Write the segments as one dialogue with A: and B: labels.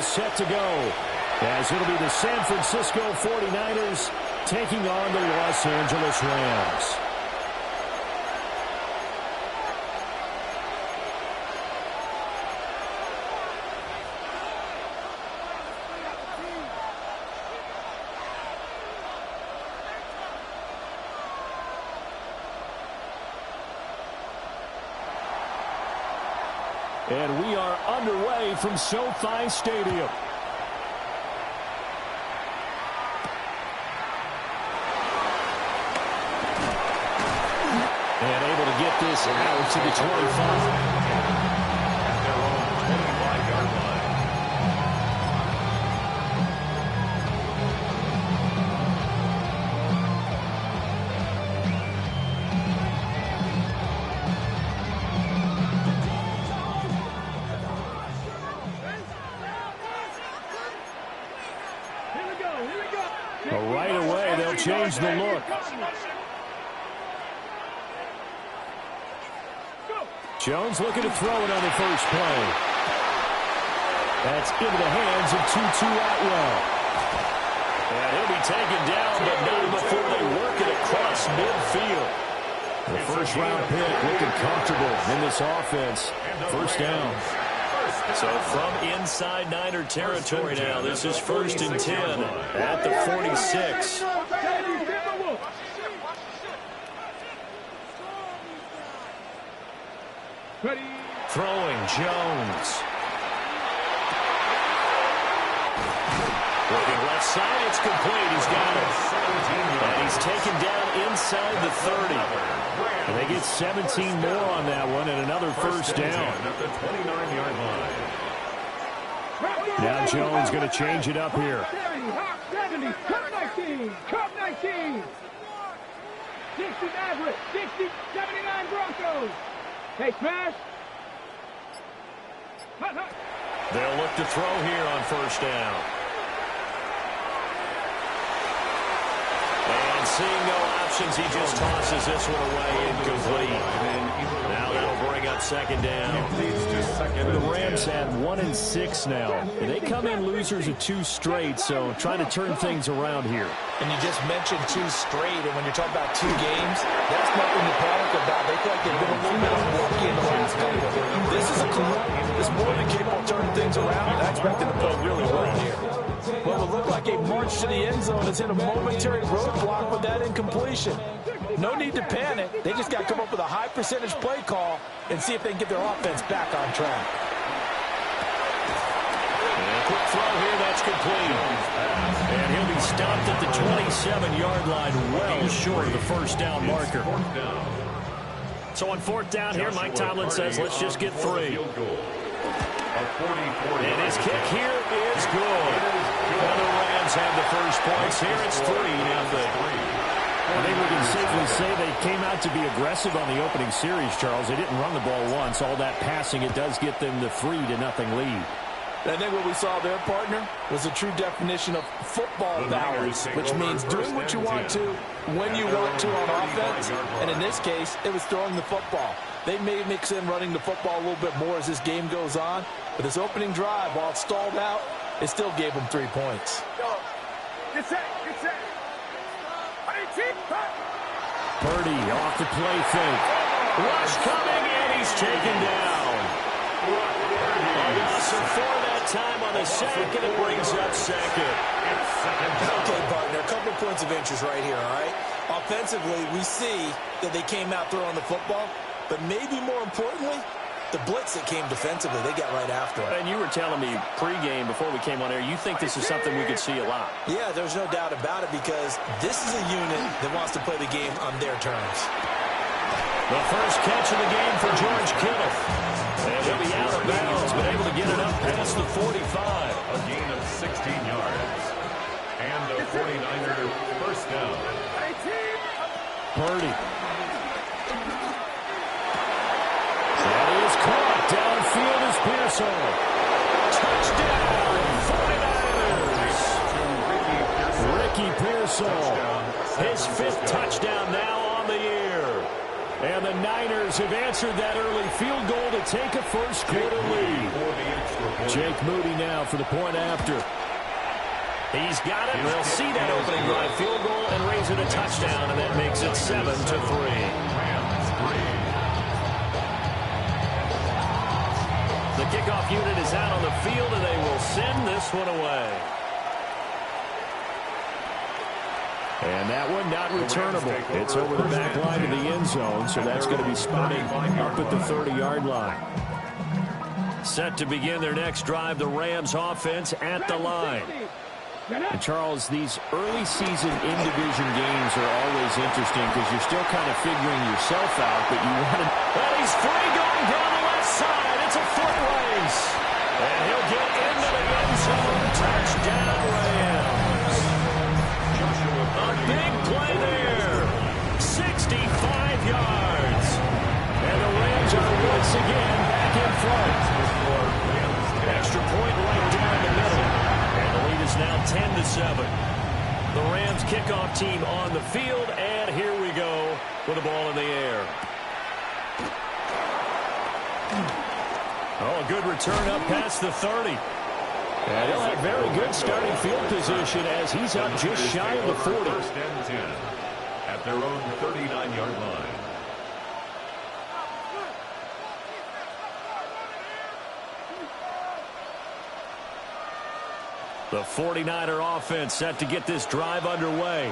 A: all set to go. As it'll be the San Francisco 49ers taking on the Los Angeles Rams. And we are underway from SoFi Stadium. And able to get this out to the 25.
B: At their own 25-yard line.
A: Right away, they'll change the look. Jones looking to throw it on the first play. That's into the hands of Tutu Atwell. And he'll be taken down, but not before they work it across midfield. The first-round pick looking comfortable in this offense. First down. So from inside Niner territory now, this is 1st and 10 at the 46.
C: Ready.
A: Throwing Jones. Looking left side, it's complete. He's got it. And he's taken down inside the 30. And they get 17 more on that one and another first down.
B: At the 29-yard line.
A: Now Jones going to change it up here.
C: 70, cut 19, cut 19. 60 Maverick, 60, 79 Broncos. Hey, smash.
A: They'll look to throw here on first down. And seeing no options, he just tosses this one away incomplete. Now that'll bring up second down. The Rams have 1-6 now. And they come in losers of 2 straight, so trying to turn things around here.
D: And you just mentioned 2 straight, and when you're talking about 2 games, that's nothing to panic about. They feel like they've been a little bit unlucky in the last couple. This is a club that's more than capable of turning things around, and I expect them to play really well here. Well, it looked like a march to the end zone has hit a momentary roadblock with that incompletion. No need to panic. They just got to come up with a high percentage play call and see if they can get their offense back on track.
A: And a quick throw here, that's complete. And he'll be stopped at the 27-yard line, well short of the first down marker. So on 4th down here, Mike Tomlin says, let's just get 3. And his kick here is good. Well, the Rams have the first points here. It's 3-0. I think we can safely say they came out to be aggressive on the opening series, Charles. They didn't run the ball once. All that passing, it does get them the 3-0 lead.
D: I think what we saw there, partner, was a true definition of football balance, which means doing what you want to, when you want to on offense. And in this case, it was throwing the football. They may mix in running the football a little bit more as this game goes on. But this opening drive, while it stalled out, it still gave them 3 points.
C: Get set, get set.
A: Purdy off the play fake. Rush coming, and he's taken down. A loss of 4 that time on the sack, and it brings up second.
D: Okay, partner, a couple points of interest right here, all right? Offensively, we see that they came out throwing the football, but maybe more importantly, the blitz that came defensively, they got right after it.
A: And you were telling me pregame before we came on air, you think this is something we could see a lot.
D: Yeah, there's no doubt about it because this is a unit that wants to play the game on their terms.
A: The first catch of the game for George Kittle. And he'll be out of bounds, but able to get it up past the 45.
B: A gain of 16 yards. And the 49er first down.
A: Purdy. That is caught. Downfield is Pearsall. Touchdown, 49ers. Ricky Pearsall. His 5th touchdown now on the year. And the Niners have answered that early field goal to take a first quarter lead. Jake Moody now for the point after. He's got it. They'll see that opening drive field goal and raise it a touchdown, and that makes it 7-3. The kickoff unit is out on the field, and they will send this one away. And that one not returnable. It's over the back line of the end zone, so that's going to be spotting up at the 30-yard line. Set to begin their next drive, the Rams offense at the line. And Charles, these early season in-division games are always interesting because you're still kind of figuring yourself out, but you want to... Well, he's free going down the left side. It's a foot race. And he'll get into the end zone. Touchdown, Rams. A big play there. 65 yards. And the Rams are once again back in front. Extra point right down the middle. And the lead is now 10-7. The Rams kickoff team on the field, and here we go with the ball in the air. Oh, a good return up past the 30. And he'll have very good starting field position as he's up just shy of the 40.
B: First and 10 at their own 39-yard line.
A: The 49er offense set to get this drive underway.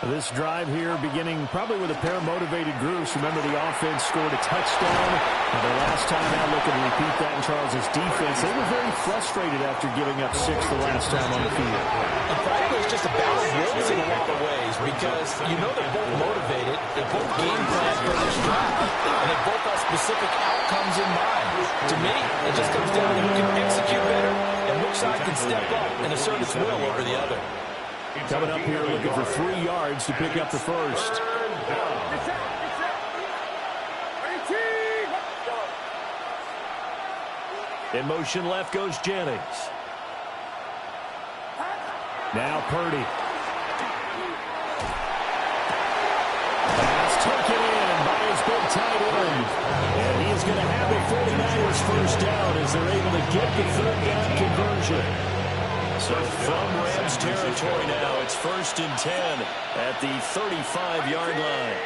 A: This drive here beginning probably with a pair of motivated groups. Remember, the offense scored a touchdown. And the last time out, looking to repeat that in Charles' defense. They were very frustrated after giving up 6 the last time on the field.
D: And frankly, it's just a battle of wills in a lot of ways because you know they're both motivated, they're both game planned for this drive, and they both have specific outcomes in mind. To me, it just comes down to who can execute better and which side can step up and assert its will over the other.
A: Coming up here looking for 3 yards to pick up the first. In motion left goes Jennings. Now Purdy. Pass taken in by his big tight end. And he is going to have the 49ers first down as they're able to get the third down conversion. So from Rams territory now, it's 1st and 10 at the 35-yard line.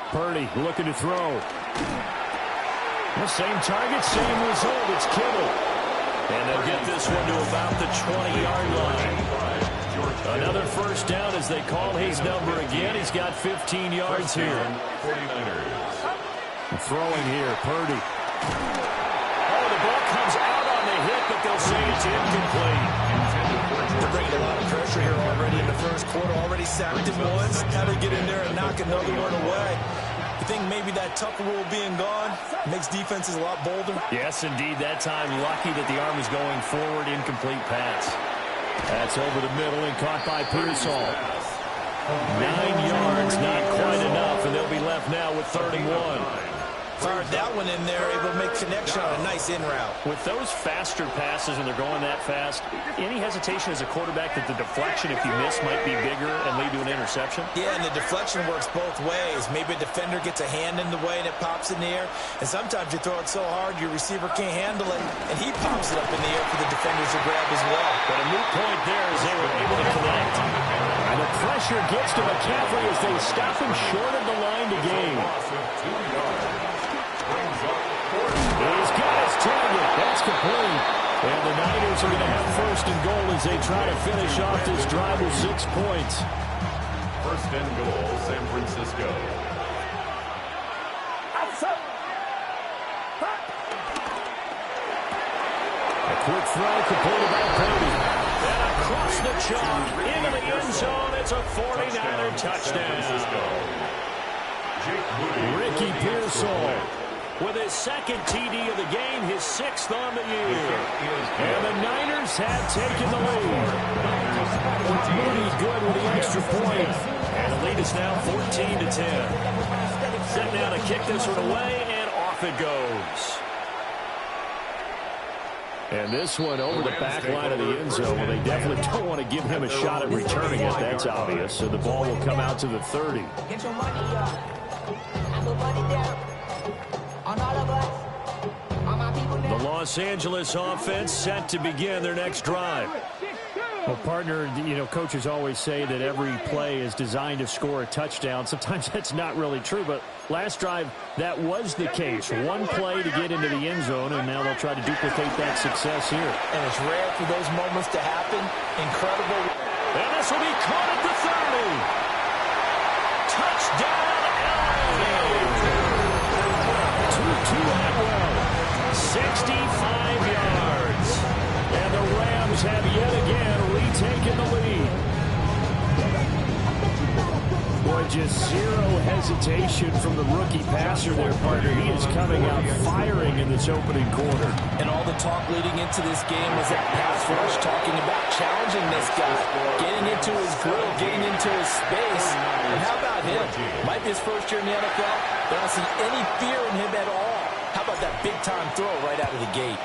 A: Purdy looking to throw. The same target, same result. It's Kittle. And they'll get this one to about the 20-yard line. Another first down as they call his number again. He's got 15 yards here. Throwing here, Purdy. Oh, the ball comes out on the hit, but they'll say it's incomplete.
D: They're bringing a lot of pressure here already in the first quarter. Already sacked him once. Now they get in there and knock another one away. You think maybe that Tucker rule being gone makes defenses a lot bolder?
A: Yes, indeed. That time, lucky that the arm is going forward. Incomplete pass. That's over the middle and caught by Pearsall. 9 yards, not quite enough, and they'll be left now with 31.
D: Fired that one in there, able to make connection on a nice in route.
A: With those faster passes and they're going that fast, any hesitation as a quarterback that the deflection, if you miss, might be bigger and lead to an interception?
D: Yeah, and the deflection works both ways. Maybe a defender gets a hand in the way and it pops in the air, and sometimes you throw it so hard your receiver can't handle it, and he pops it up in the air for the defenders to grab as well.
A: But a moot point there as they were able to connect. And the pressure gets to McCaffrey as they stop him short of the line to gain. He's got his target. That's complete. And the Niners are going to have 1st and goal as they try to finish off this drive with 6 points.
B: 1st and goal, San Francisco.
A: A quick throw completed by Purdy. And across the chalk into the end zone. It's a 49er touchdown. Ricky Pearsall with his 2nd TD of the game, his 6th on the year. And the Niners have taken the lead. Moody good with the extra point. And the lead is now 14-10. Set now to kick this one away, and off it goes. And this one over the back line of the end zone. Well, they definitely don't want to give him a shot at returning it. That's obvious. So the ball will come out to the 30.
E: Get your money up. I put money down on all of us. All my people now.
A: The Los Angeles offense set to begin their next drive. Well, partner, you know, coaches always say that every play is designed to score a touchdown. Sometimes that's not really true, but last drive, that was the case. One play to get into the end zone, and now they'll try to duplicate that success here.
D: And it's rare for those moments to happen. Incredible.
A: And this will be caught at the 30. Touchdown, LA. 2-2 Atwell. 65 yards. And the Rams have yet again retaken the lead. Boy, just zero hesitation from the rookie passer there, partner. He is coming out firing in this opening quarter.
D: And all the talk leading into this game was that pass rush, talking about challenging this guy, getting into his grill, getting into his space. And how about him? Might be his first year in the NFL, but I don't see any fear in him at all. How about that big-time throw right out of the gate?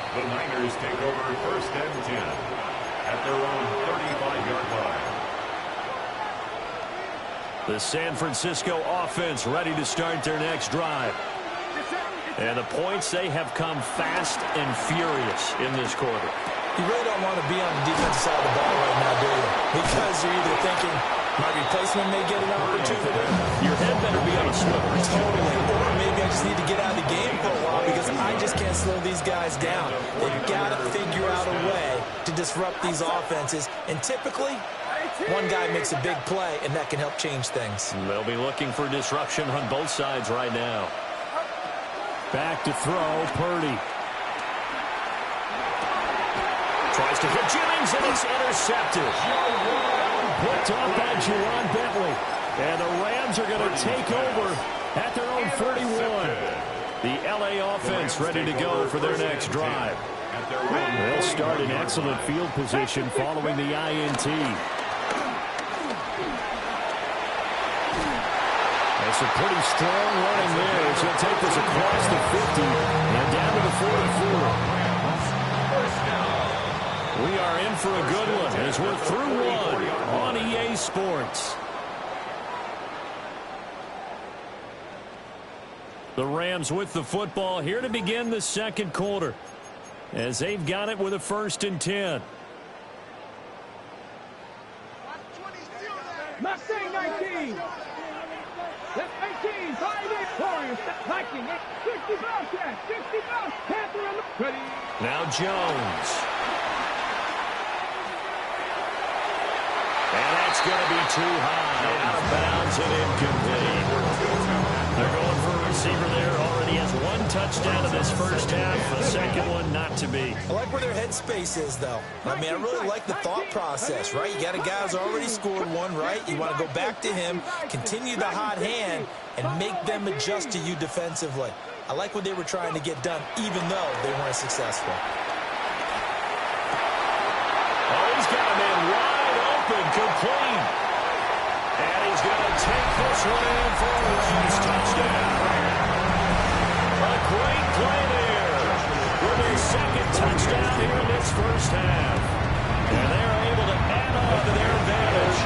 B: The Niners take over 1st and 10 at their own 35-yard line.
A: The San Francisco offense ready to start their next drive. And the points, they have come fast and furious in this quarter.
D: You really don't want to be on the defensive side of the ball right now, do you? Because you're either thinking, my replacement may get an opportunity.
A: Your head better be on a swivel.
D: Totally. Or maybe I just need to get out of the game for a while because I just can't slow these guys down. They've got to figure out a way to disrupt these offenses. And typically, one guy makes a big play, and that can help change things.
A: They'll be looking for disruption on both sides right now. Back to throw, Purdy. Tries to hit Jennings, and it's intercepted. Picked off by Juwan Bentley. And the Rams are going to take over at their own 31. The LA offense ready to go for their next drive. They'll start in excellent field position following the INT. That's a pretty strong running there as he'll take this across the 50 and down to the 44. We are in for a good one as we're through one on EA Sports. The Rams with the football here to begin the second quarter as they've got it with a 1st and 10.
C: Mustang 19. Left 19. 5-8 Warriors. Viking. 60 Bobcats. 60 Bobcats. Panther on the ready.
A: Now Jones. And that's going to be too high. Out of bounds and incomplete. They're going for a receiver there. Already has one touchdown in this first half. A second one not to be.
D: I like where their headspace is, though. I mean, I really like the thought process, right? You got a guy who's already scored one, right? You want to go back to him, continue the hot hand, and make them adjust to you defensively. I like what they were trying to get done, even though they weren't successful.
A: Oh, he's got a man wide open, complete. And he's going to take this one in for a Rams touchdown. A great play there with his second touchdown here in this first half. And they're able to add on to their advantage.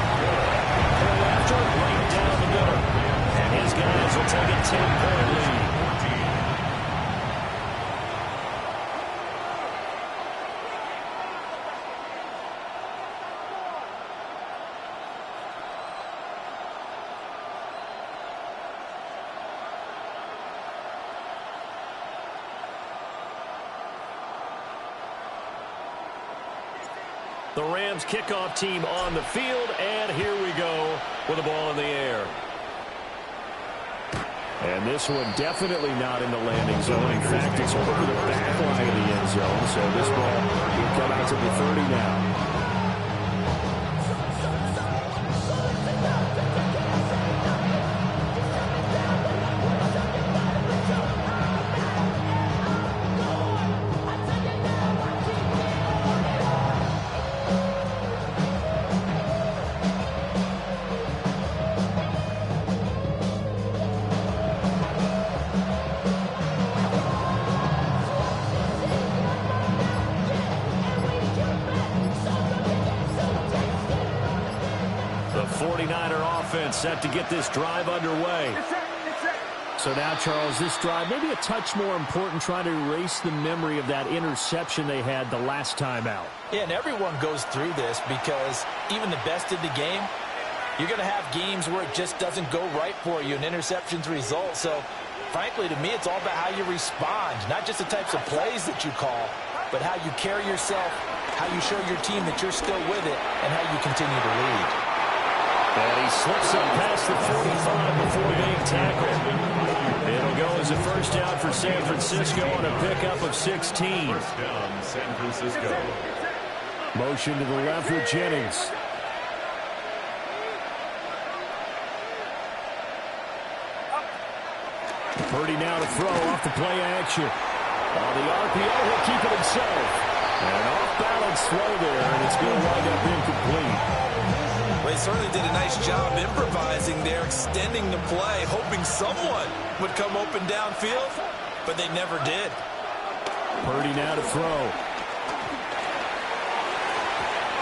A: Pull after right down the middle. And his guys will take a 10-point lead. The Rams kickoff team on the field, and here we go with the ball in the air. And this one definitely not in the landing zone. In fact, it's over the back line of the end zone, so this ball will come out to the 30 now. offense set to get this drive underway.
F: So now, Charles, this drive maybe a touch more important, trying to erase the memory of that interception they had the last time out.
D: Yeah, and everyone goes through this because even the best in the game, you're going to have games where it just doesn't go right for you, and interceptions result. So, frankly, to me, it's all about how you respond, not just the types of plays that you call, but how you carry yourself, how you show your team that you're still with it, and how you continue to lead.
A: And he slips up past the 45 before being tackled. It'll go as a first down for San Francisco on a pickup of 16.
B: First down, San Francisco.
A: Motion to the left with Jennings. Purdy now to throw off the play action. On the RPO, he'll keep it himself. An off-balance throw there, and it's going to wind up incomplete.
D: Well, he certainly did a nice job improvising there, extending the play, hoping someone would come open downfield, but they never did.
A: Purdy now to throw.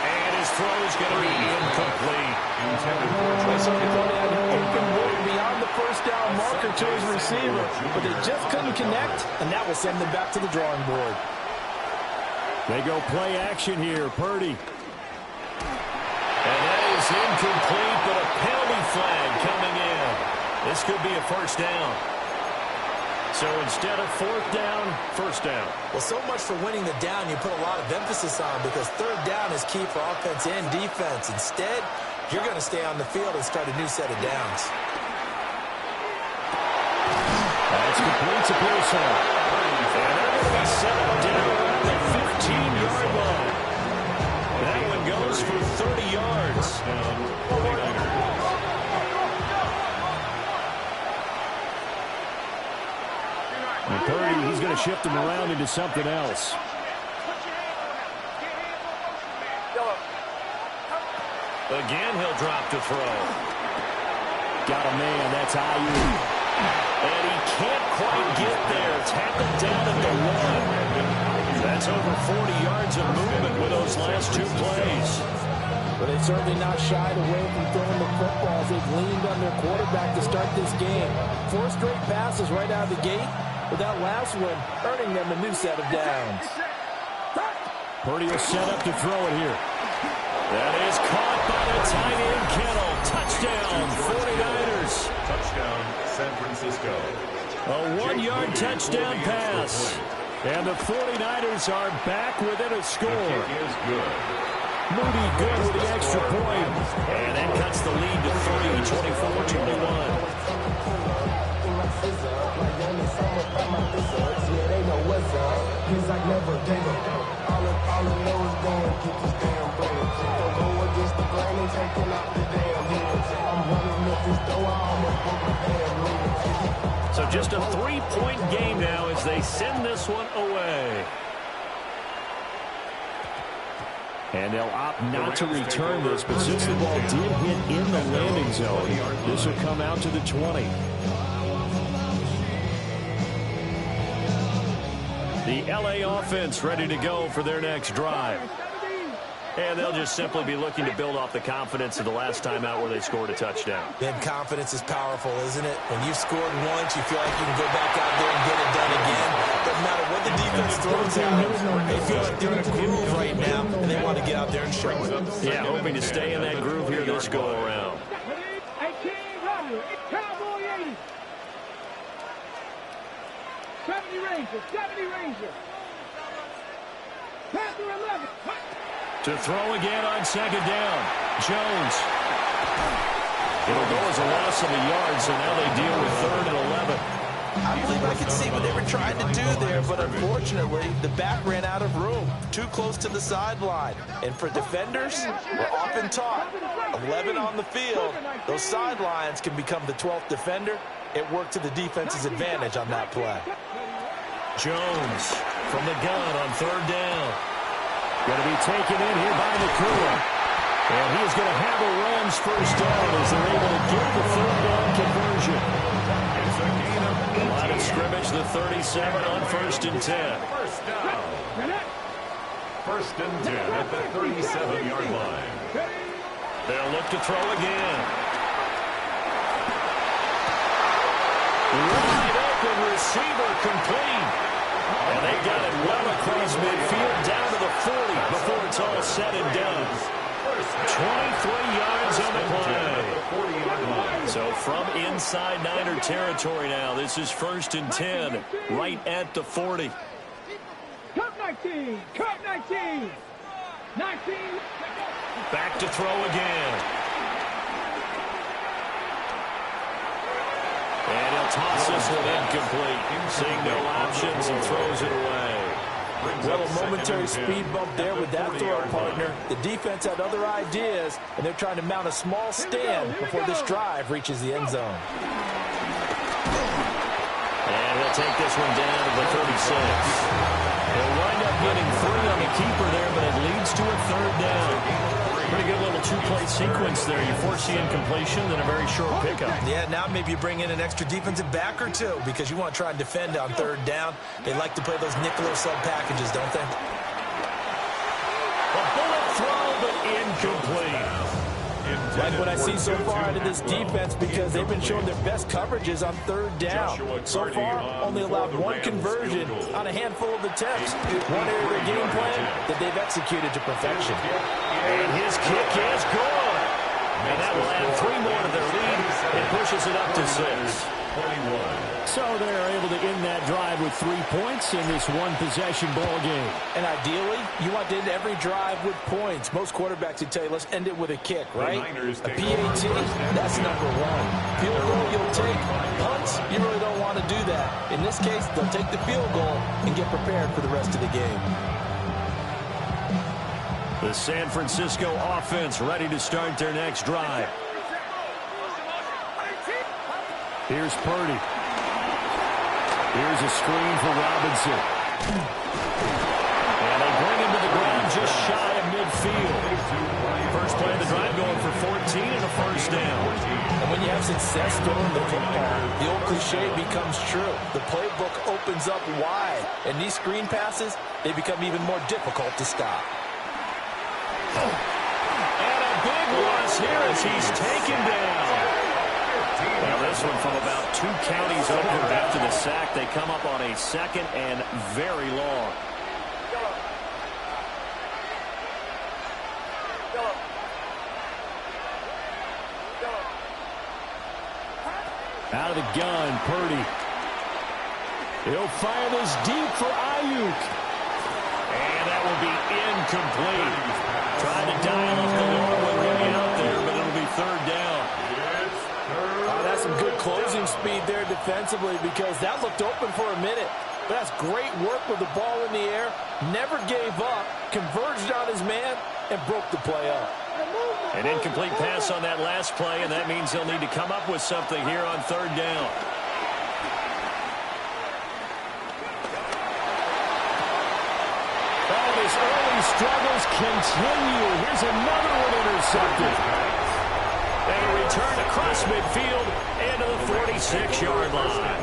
A: And his throw is going to be incomplete.
D: They certainly thought they had an open look beyond the first down marker to his receiver, but they just couldn't connect, and that will send them back to the drawing board.
A: They go play action here, Purdy. And that is incomplete, but a penalty flag coming in. This could be a first down. So instead of fourth down, first down.
D: Well, so much for winning the down you put a lot of emphasis on, because third down is key for offense and defense. Instead, you're going to stay on the field and start a new set of downs.
A: That's complete to Pearson. And they're going to be set up down around the 15-yard line. That one goes for 30 yards. And Purdy, he's going to shift him around into something else. Again, he'll drop to throw. Got a man, that's Ayuk. And he can't quite get there. Tackled down at the 1. That's over 40 yards of movement with those last two plays.
D: But they've certainly not shied away from throwing the footballs. They've leaned on their quarterback to start this game. 4 straight passes right out of the gate, with that last one earning them a new set of downs.
A: Purdy will set up to throw it here. That is caught by the tight end, Kittle. Touchdown, 49ers.
B: Touchdown, San Francisco.
A: A 1-yard touchdown pass. And the 49ers are back within a score.
B: The kick is good.
A: Moody good with the extra point. And that cuts the lead to 3, 21. So just a 3-point game now as they send this one away. And they'll opt not to return this, but since the ball did hit in the landing zone, this will come out to the 20. The LA offense ready to go for their next drive. And they'll just simply be looking to build off the confidence of the last time out where they scored a touchdown.
D: And confidence is powerful, isn't it? When you've scored once, you feel like you can go back out there and get it done again. Doesn't matter what the defense throws at them. They feel like they're in a groove right now, and they want to get out there and show it.
A: Yeah, hoping to stay in that groove here this go-around.
C: 70 Rangers. Panther 11.
A: To throw again on second down. Jones. It'll go as a loss of a yard, so now they deal with 3rd and 11.
D: I believe I can see what they were trying to do there, but unfortunately, the back ran out of room. Too close to the sideline. And for defenders, we're often taught, 11 on the field, those sidelines can become the 12th defender. It worked to the defense's advantage on that play.
A: Jones from the gun on 3rd down. Going to be taken in here by McCool. And he's going to have a Rams first down as they're able to get the 3rd down conversion.
B: It's a gain of 18.
A: Line of scrimmage, the 37 on 1st and 10.
B: First down. 1st and 10 at the 37-yard line.
A: They'll look to throw again. Wide open receiver complete. And they got it well across midfield down to the 40 before it's all said and done. 23 yards on the play. So from inside Niner territory now, this is 1st and 10, right at the 40.
C: Cut 19. Cut 19. 19.
A: Back to throw again. And he'll toss this one incomplete. Seeing no options and throws it away.
D: Well, a momentary speed bump there with that throw partner. The defense had other ideas, and they're trying to mount a small stand before this drive reaches the end zone.
A: And he'll take this one down to the 36. He'll wind up getting 3 on the keeper there, but it leads to a 3rd down. Pretty good little two-play sequence there. You force the incompletion, then a very short pickup.
D: Yeah, now maybe you bring in an extra defensive back or two because you want to try and defend on 3rd down. They like to play those nickel or sub packages, don't they?
A: A bullet throw, but incomplete.
D: Like what I see so far out of this defense because they've been showing their best coverages on 3rd down. So far, only allowed 1 conversion on a handful of attempts. One area of their game plan that they've executed to perfection.
A: And his kick is good. And that will add 3 more to their lead. It pushes it up to 6.
F: So they're able to end that drive with 3 points in this one-possession ball game.
D: And ideally, you want to end every drive with points. Most quarterbacks would tell you, let's end it with a kick, right? A PAT, that's number 1. Field goal you'll take. Punts, you really don't want to do that. In this case, they'll take the field goal and get prepared for the rest of the game.
A: The San Francisco offense ready to start their next drive.
F: Here's Purdy. Here's a screen for Robinson.
A: And they bring him to the ground just shy of midfield. First play of the drive going for 14 and a 1st down.
D: And when you have success throwing the football, the old cliche becomes true. The playbook opens up wide. And these screen passes, they become even more difficult to stop.
A: And a big loss here as he's taken down. Well, this one from about 2 counties over after the sack. They come up on a 2nd and very long.
F: Out of the gun, Purdy. He'll fire this deep for Ayuk.
A: And that will be incomplete. Trying to dial up the long way out there, but it'll be 3rd down.
D: That's some good closing speed there defensively because that looked open for a minute. But that's great work with the ball in the air. Never gave up, converged on his man, and broke the play up.
A: An incomplete pass on that last play, and that means they'll need to come up with something here on 3rd down.
F: Oh, his early struggles continue. Here's another one intercepted.
A: And a return across midfield into the 46-yard line.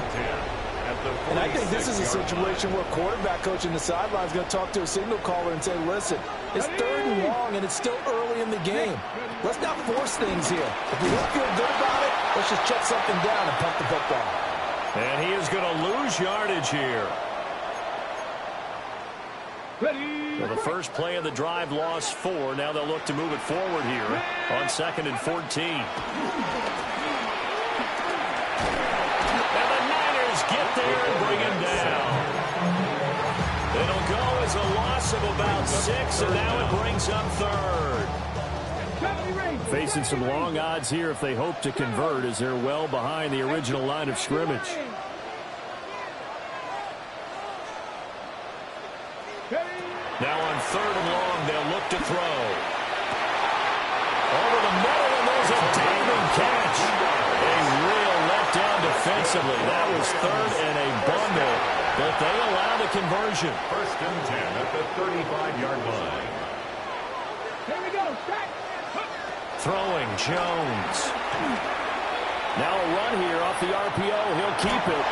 D: And I think this is a situation where quarterback coach in the sideline is going to talk to a signal caller and say, listen, it's 3rd and long, and it's still early in the game. Let's not force things here. If we don't feel good about it, let's just check something down and punt the football.
A: And he is going to lose yardage here.
C: Ready.
A: Well, the first play of the drive lost 4. Now they'll look to move it forward here on 2nd and 14. And the Niners get there and bring him down. It'll go as a loss of about 6, and now it brings up 3rd.
F: Facing some long odds here if they hope to convert as they're well behind the original line of scrimmage.
A: Now on 3rd and long, they'll look to throw. Over the middle, and there's a diving catch. A real letdown defensively. That was 3rd and a bundle, but they allow the conversion.
B: 1st and 10 at the 35-yard line.
C: Here we go. Back.
A: Throwing Jones.
F: Now a run here off the RPO. He'll keep it.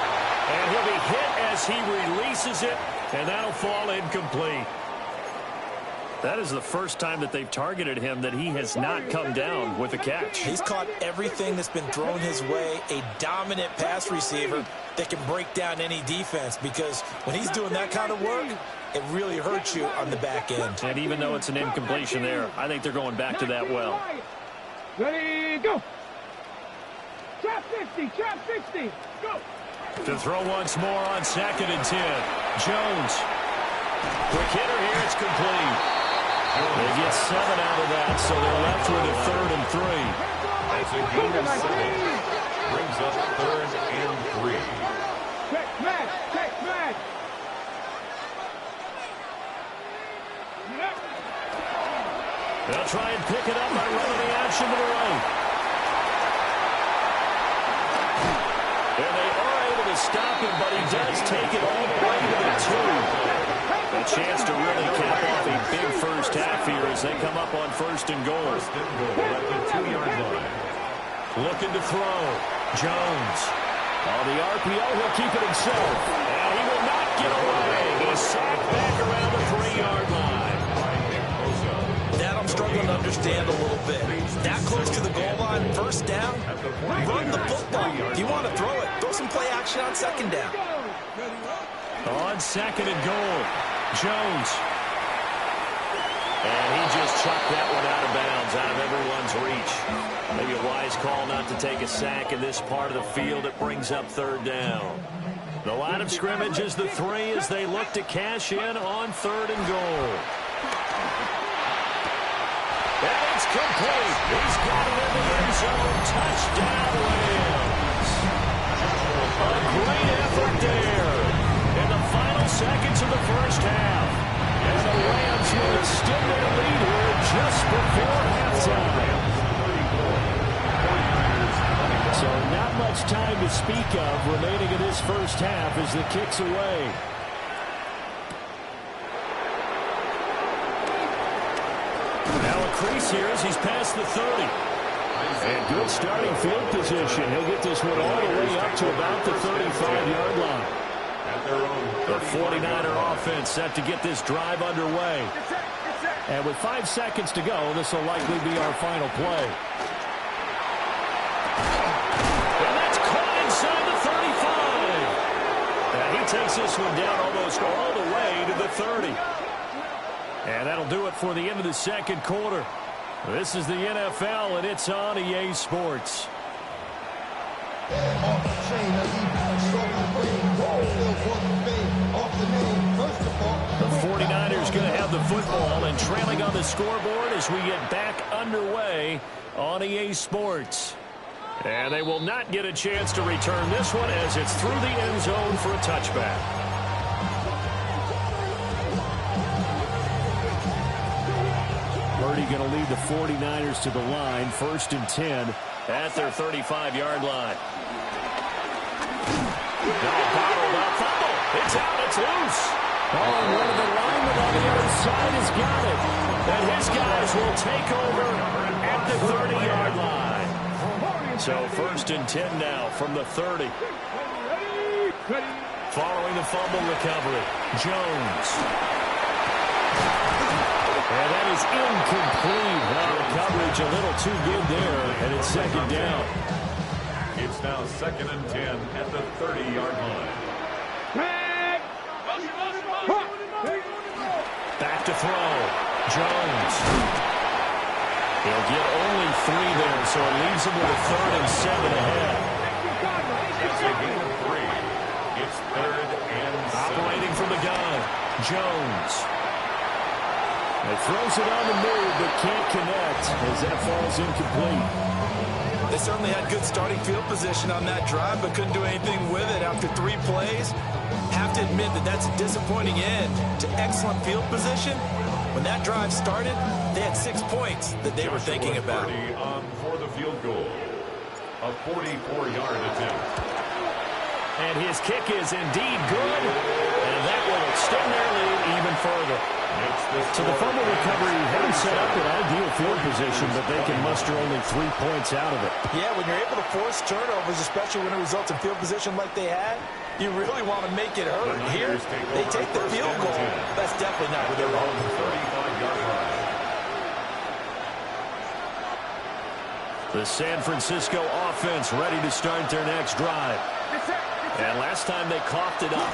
A: And he'll be hit as he releases it, and that'll fall incomplete.
F: That is the first time that they've targeted him that he has not come down with a catch.
D: He's caught everything that's been thrown his way, a dominant pass receiver that can break down any defense, because when he's doing that kind of work, it really hurts you on the back end.
F: And even though it's an incompletion there, I think they're going back to that well.
C: Ready, go. Trap 50, trap 60, go.
F: To throw once more on 2nd and 10. Jones. Quick hitter here, it's complete. They get 7 out of that, so they're left with a 3rd and 3.
B: That's a gain of 7. Brings up 3rd and 3.
C: Check match, check match.
F: They'll try and pick it up by running the action to the right. And they are able to stop him, but he does take it all the way to the 2. A chance to really cap off a big first half here as they come up on 1st and goal.
B: 1st and goal at the 2-yard line.
F: Looking to throw. Jones. On the RPO, he'll keep it himself. And he will not get away. He's sacked back around the 3-yard line.
D: That I'm struggling to understand a little bit. That close to the goal line, 1st down, run the football. If you want to throw it, throw some play action on 2nd down.
F: On 2nd and goal, Jones. And he just chucked that one out of bounds, out of everyone's reach. Maybe a wise call not to take a sack in this part of the field. It brings up 3rd down. The line of scrimmage is the 3 as they look to cash in on 3rd and goal. And it's complete. He's got it in the end zone. Touchdown, Rams. A great effort there in the final seconds of the first half. And the Rams will extend their lead here just before halftime. So not much time to speak of remaining in this first half as the kick's away. Now a crease here as he's past the 30. And good starting field position. He'll get this one all the way up to about the 35-yard line. The 49er offense set to get this drive underway. And with 5 seconds to go, this will likely be our final play. And that's caught inside the 35. And he takes this one down almost all the way to the 30. And that'll do it for the end of the 2nd quarter. This is the NFL, and it's on EA Sports. The 49ers going to have the football and trailing on the scoreboard as we get back underway on EA Sports. And they will not get a chance to return this one as it's through the end zone for a touchback. Purdy going to lead the 49ers to the line, 1st and 10 at their 35-yard line. Now bottled up fumble. It's out. It's loose. Oh, and one of the linemen on the other side has got it. And his guys will take over at the 30-yard line. So 1st and 10 now from the 30. Following the fumble recovery, Jones. And that is incomplete. Well, the coverage a little too good there, and it's 2nd down.
B: It's now 2nd and 10 at the 30-yard line.
F: Back to throw. Jones. He'll get only 3 there, so it leaves him with a 3rd and 7 ahead.
B: It's a gain of 3. It's 3rd and 7.
F: Operating from the gun, Jones. He throws it on the move, but can't connect as that falls incomplete.
D: They certainly had good starting field position on that drive, but couldn't do anything with it after 3 plays. Have to admit that that's a disappointing end to excellent field position. When that drive started, they had 6 points that they were thinking about.
B: Purdy on for the field goal. A 44-yard attempt.
F: And his kick is indeed good, and that will extend their lead even further. So the fumble recovery hadn't set up an ideal field position, but they can muster only 3 points out of it.
D: Yeah, when you're able to force turnovers, especially when it results in field position like they had, You really want to make it hurt. Here, they take the field goal. That's definitely not what they're hoping for.
B: 35-yard line.
A: The San Francisco offense ready to start their next drive. And last time they coughed it up,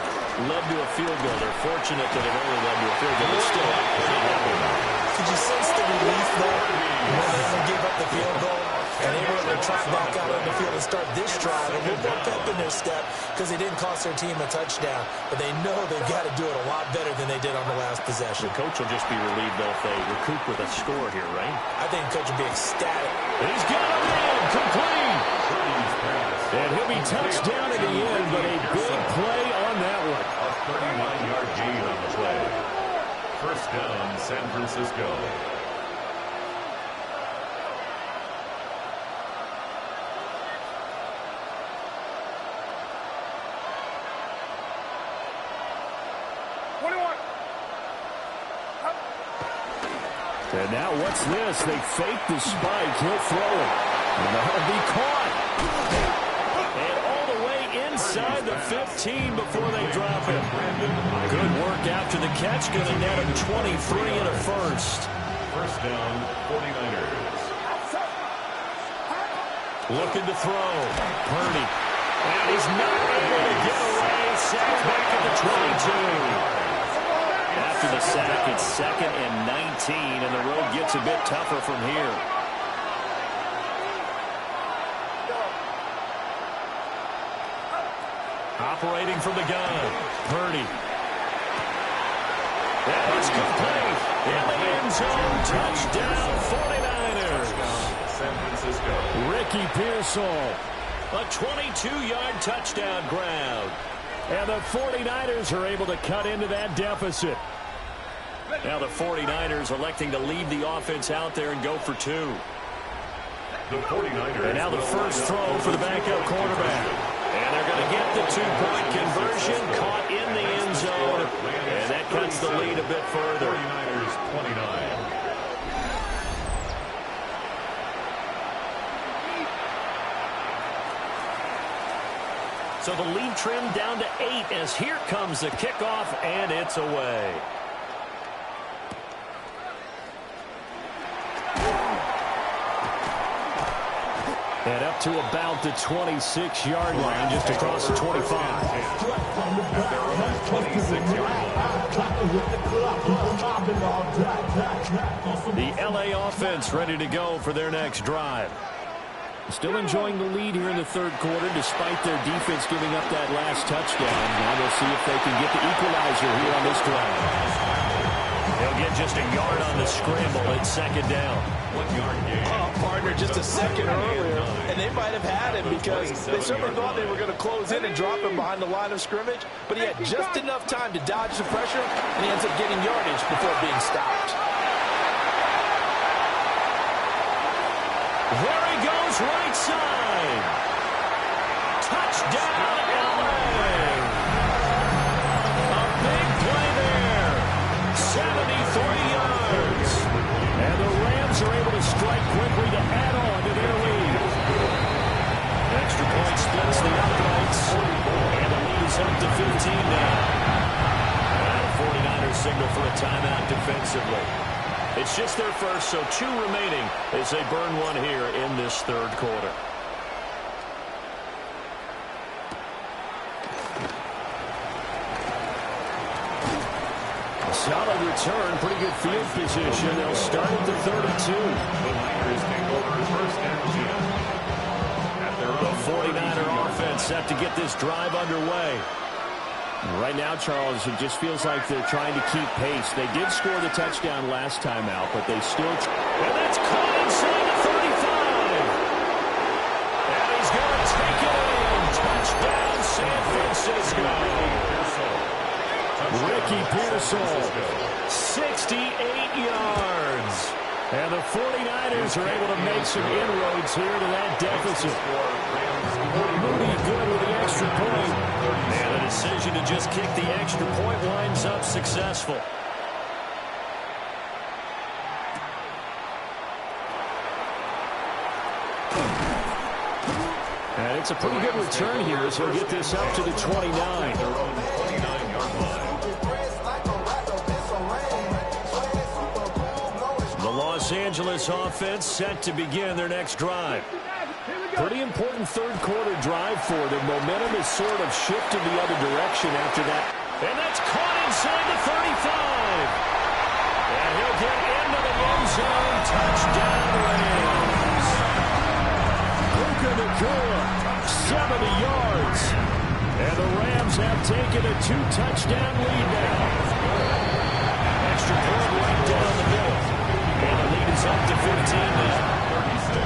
A: led to a field goal. They're fortunate that it only led to a field goal, but still pretty happy about it.
D: Did you sense the relief there when they only gave up the field goal? And they were able to trot back out on the field and start this drive. A little more pep in their step because they didn't cost their team a touchdown. But they know they've got to do it a lot better than they did on the last possession.
A: The coach will just be relieved, though, if they recoup with a score here, right?
D: I think the coach will be ecstatic.
A: He's got a man complete. And he'll be touched down at the end, but a big play on that one.
B: A 39-yard gain on the play. First down, San Francisco.
A: And now what's this? They fake the spike. He'll throw it. And that'll be caught. And all the way inside the 15 before they drop him. Good work after the catch. Going to net him 23 and a first.
B: First down, 49ers.
A: Looking to throw. Purdy. And he's not able to get away. Sacked back at the 22. After the sack, it's 2nd and 19, and the road gets a bit tougher from here. Operating from the gun, Purdy. That is complete. In the end zone, touchdown, 49ers.
B: San Francisco.
A: Ricky Pearsall, a 22-yard touchdown grab. And the 49ers are able to cut into that deficit. Now the 49ers electing to leave the offense out there and go for 2.
B: The 49ers.
A: And now the first throw for the backup quarterback. And they're going to get the 2-point conversion, caught in the end zone. And that cuts the lead a bit further.
B: 49ers 29.
A: So the lead trimmed down to 8 as here comes the kickoff, and it's away. And up to about the 26-yard line, just across the 25. The LA offense ready to go for their next drive. Still enjoying the lead here in the third quarter, despite their defense giving up that last touchdown. Now we'll see if they can get the equalizer here on this drive. They'll get just a yard on the scramble. It's 2nd down.
B: 1-yard gain.
D: Partner just a second earlier, and they might have had him because they certainly thought they were going to close in and drop him behind the line of scrimmage, but he had just enough time to dodge the pressure, and he ends up getting yardage before being stopped.
A: There he goes, right side. Touchdown, LA. A big play there. 73 yards. And the Rams are able to strike quickly to add on to their lead. Extra point splits the uprights. And the lead is up to 15 now. And the 49ers signal for a timeout defensively. It's just their first, so 2 remaining as they burn one here in this third quarter. Solid return, pretty good field position. They'll start at the 32.
B: The Niners take over first and 10. At their own
A: The 49er offense set to get this drive underway. Right now, Charles, it just feels like they're trying to keep pace. They did score the touchdown last time out, but they still... And that's caught inside the 35. And he's going to take it in. Touchdown, San Francisco. Ricky Pearsall, 68 yards. And the 49ers are able to make some inroads here to that deficit. Moody good with the extra point. And the decision to just kick the extra point winds up successful. And gets a pretty good return here, so he'll get this up to the 29.
B: Their own 29-yard line.
A: The Los Angeles offense set to begin their next drive. Pretty important third quarter drive for them. Momentum has sort of shifted the other direction after that. And that's caught inside the 35. And he'll get into the end zone. Touchdown Rams. Puka Nacua, 70 yards. And the Rams have taken a 2-touchdown lead now. Extra point right down the middle. And the lead is up to 15 now.
B: 36.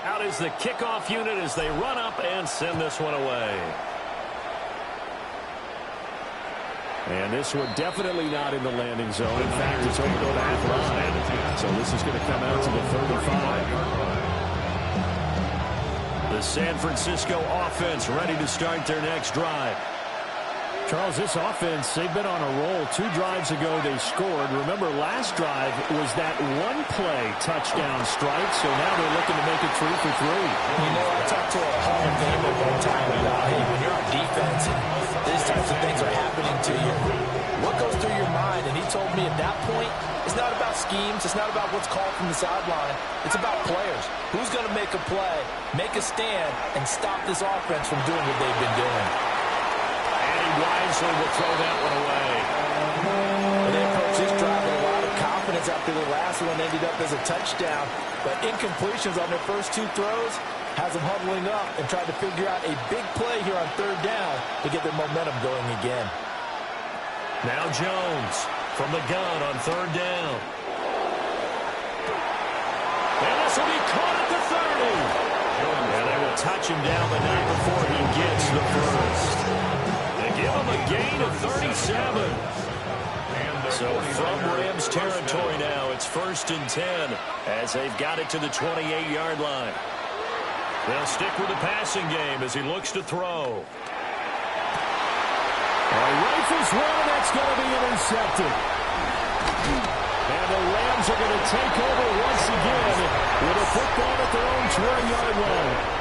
A: Out is the kickoff unit as they run up and send this one away. And this one definitely not in the landing zone. In fact, it's over the half line. So this is going to come out to the 35. The San Francisco offense ready to start their next drive. Charles, this offense, they've been on a roll. 2 drives ago they scored. Remember, last drive was that one-play touchdown strike, so now they're looking to make it 3 for 3.
D: You know, I talked to a Hall of Famer one time about, hey, when you're on defense and these types of things are happening to you, what goes through your mind? And he told me at that point, it's not about schemes. It's not about what's called from the sideline. It's about players. Who's going to make a play, make a stand, and stop this offense from doing what they've been doing?
A: Wisely will throw that one away.
D: And they approached this drive with a lot of confidence after the last one ended up as a touchdown. But incompletions on their first 2 throws has them huddling up and trying to figure out a big play here on 3rd down to get their momentum going again.
A: Now Jones from the gun on 3rd down. And this will be caught at the 30. And they will touch him down, but not before he gets the first. Give him a gain of 37. So from Rams territory now, it's 1st and 10 as they've got it to the 28-yard line. They'll stick with the passing game as he looks to throw. Rifles one, that's going to be intercepted. And the Rams are going to take over once again with a football at their own 20-yard line.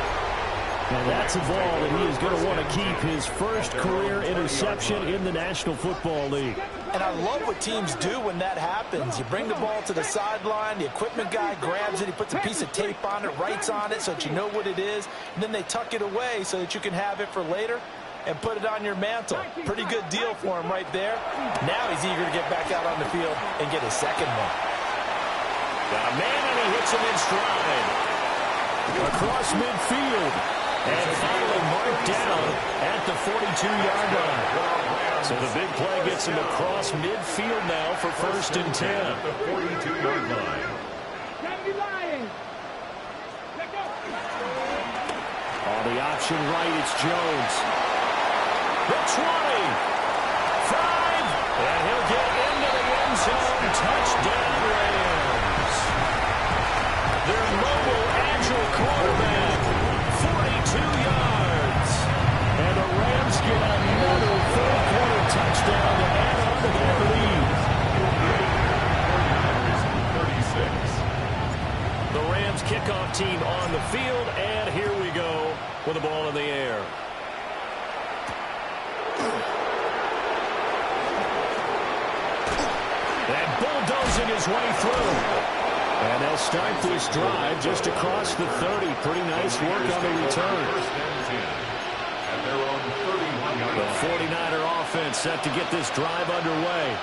A: And that's a ball that he is going to want to keep, his first career interception in the National Football League.
D: And I love what teams do when that happens. You bring the ball to the sideline, the equipment guy grabs it, he puts a piece of tape on it, writes on it so that you know what it is, and then they tuck it away so that you can have it for later and put it on your mantle. Pretty good deal for him right there. Now he's eager to get back out on the field and get his second one.
A: Got a man and he hits him in stride. Across midfield. And finally marked down at the 42-yard line. So the big play gets him across midfield now for 1st and 10.
B: At the 42-yard line.
A: On the option right, it's Jones. The 20. 5. And he'll get into the end zone. Touchdown Rams. Their mobile, agile quarterback. 42 yards. And the Rams get another 4th-quarter touchdown to add on to their lead.
B: 36.
A: The Rams kickoff team on the field, and here we go with the ball in the air. And bulldozing his way through. And they'll start this drive just across the 30. Pretty nice work on the return. The 49er offense set to get this drive underway.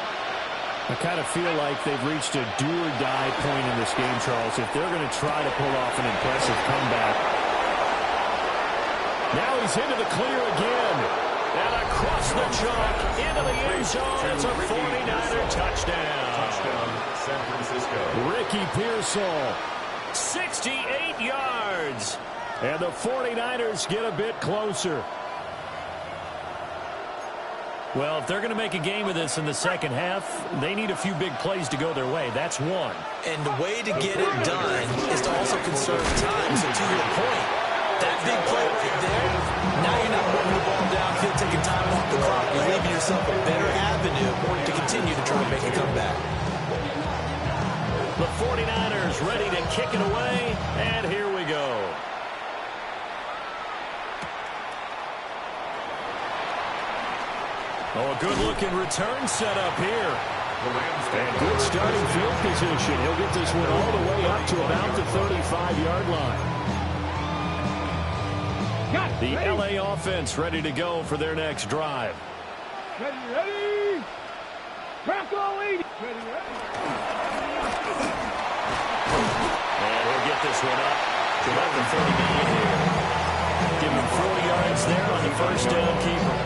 A: I kind of feel like they've reached a do-or-die point in this game, Charles, if they're going to try to pull off an impressive comeback. Now he's into the clear again. And across the chalk, into the end zone. It's a 49er touchdown.
B: San Francisco.
A: Ricky Pearsall, 68 yards. And the 49ers get a bit closer. Well, if they're going to make a game of this in the second half, they need a few big plays to go their way. That's one.
D: And the way to get it done is to also conserve time. So to your point, that big play right there, now you're not moving the ball downfield, taking time off the clock. You're leaving yourself a better avenue to continue to try and make a comeback.
A: The 49ers ready to kick it away, and here we go. Oh, a good-looking return set up here. And good starting field position. He'll get this one all the way up to about the 35-yard line. The LA offense ready to go for their next drive.
C: Ready. Bronco lead. Ready.
A: And he'll get this one up to about the 39 here. Give him 4 yards there on the first down keeper.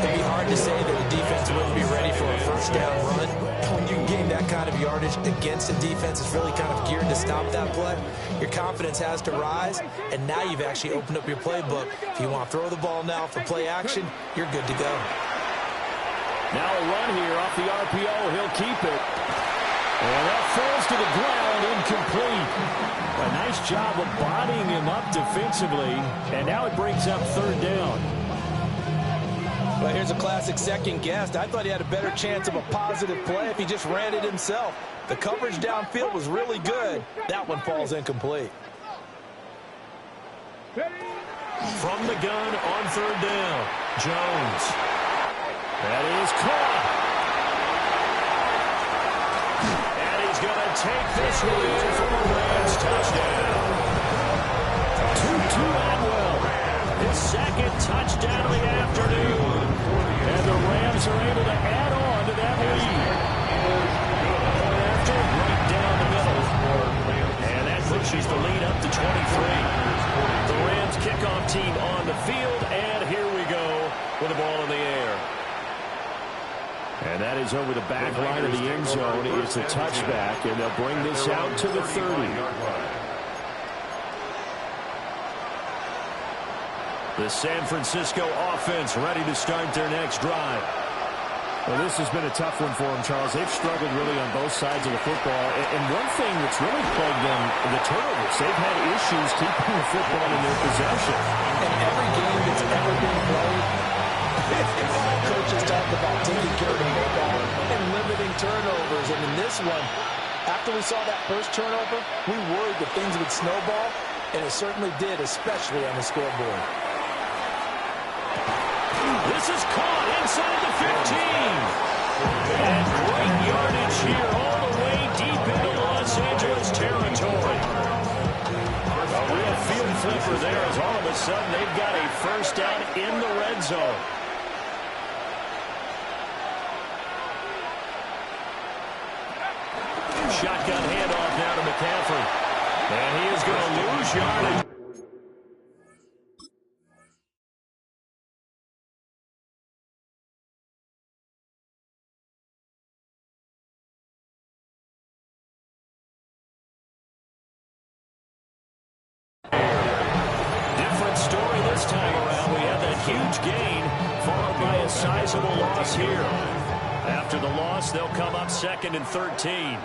D: It'd be hard to say that a defense wouldn't be ready for a first down run. When you gain that kind of yardage against a defense that's really kind of geared to stop that play, your confidence has to rise, and now you've actually opened up your playbook. If you want to throw the ball now for play action, you're good to go.
A: Now a run here off the RPO. He'll keep it. And that falls to the ground, incomplete. A nice job of bodying him up defensively, and now it brings up third down.
D: Well, here's a classic second guess. I thought he had a better chance of a positive play if he just ran it himself. The coverage downfield was really good. That one falls incomplete.
A: From the gun on third down, Jones. That is caught. And he's going to take this one in for a Rams touchdown. Tutu Atwell, his second touchdown of the afternoon. And the Rams are able to add on to that lead. After right down the middle. And that pushes the lead up to 23. The Rams kickoff team on the field, and here we go with the ball in the air. And that is over the back line of the end zone. It's a touchback, and they'll bring this out to the 30. The San Francisco offense ready to start their next drive.
F: Well, this has been a tough one for them, Charles. They've struggled really on both sides of the football. And one thing that's really plagued them, the turnovers. They've had issues keeping the football in their possession.
D: And every game that's ever been played, coaches talk about taking care of the football and limiting turnovers. And in this one, after we saw that first turnover, we worried that things would snowball, and it certainly did, especially on the scoreboard.
A: This is caught inside the 15. And great yardage here all the way deep into Los Angeles territory. A real field flipper there as all of a sudden they've got a first down in the red zone. Shotgun handoff now to McCaffrey. And he is going to lose yardage. Different story this time around. We had that huge gain followed by a sizable loss here. After the loss, they'll come up 2nd and 13.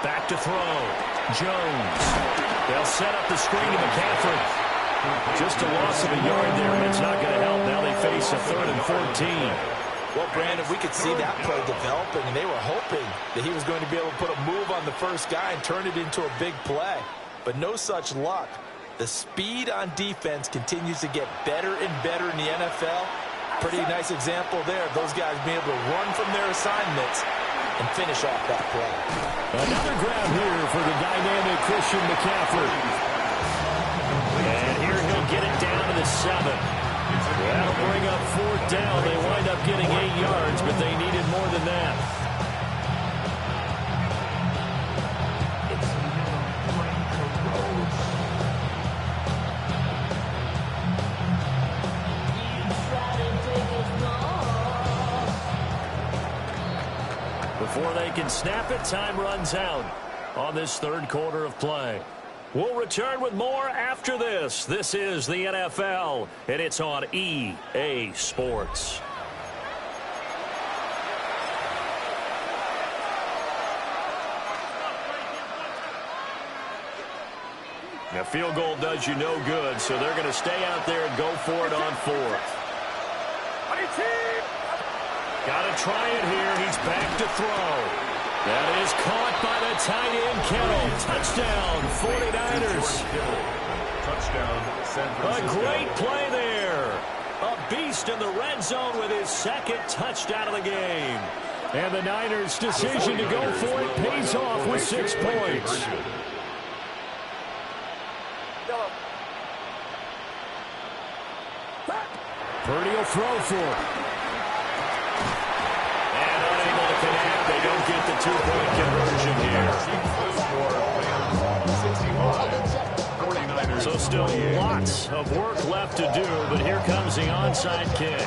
A: Back to throw. Jones. They'll set up the screen to McCaffrey. Just a loss of a yard there, and it's not going to help. Now they face a 3rd and 14.
D: Well, Brandon, we could see that play developing, and they were hoping that he was going to be able to put a move on the first guy and turn it into a big play. But no such luck. The speed on defense continues to get better and better in the NFL. Pretty nice example there of those guys being able to run from their assignments and finish off that play.
A: Another grab here for the dynamic Christian McCaffrey. And here he'll get it down to the 7. That'll bring up 4th down. They wind up getting 8 yards, but they needed more than that. Before they can snap it, time runs out on this 3rd quarter of play. We'll return with more after this. This is the NFL, and it's on EA Sports. A field goal does you no good, so they're going to stay out there and go for it on fourth. Got to try it here. He's back to throw. That is caught by the tight end, Kittle. Touchdown, 49ers.
B: Touchdown, San Francisco.
A: A great play there. A beast in the red zone with his second touchdown of the game. And the Niners' decision to go for it pays off with 6 points. Purdy will throw for it. And unable to connect. They don't get the 2-point conversion here. So still lots of work left to do, but here comes the onside kick.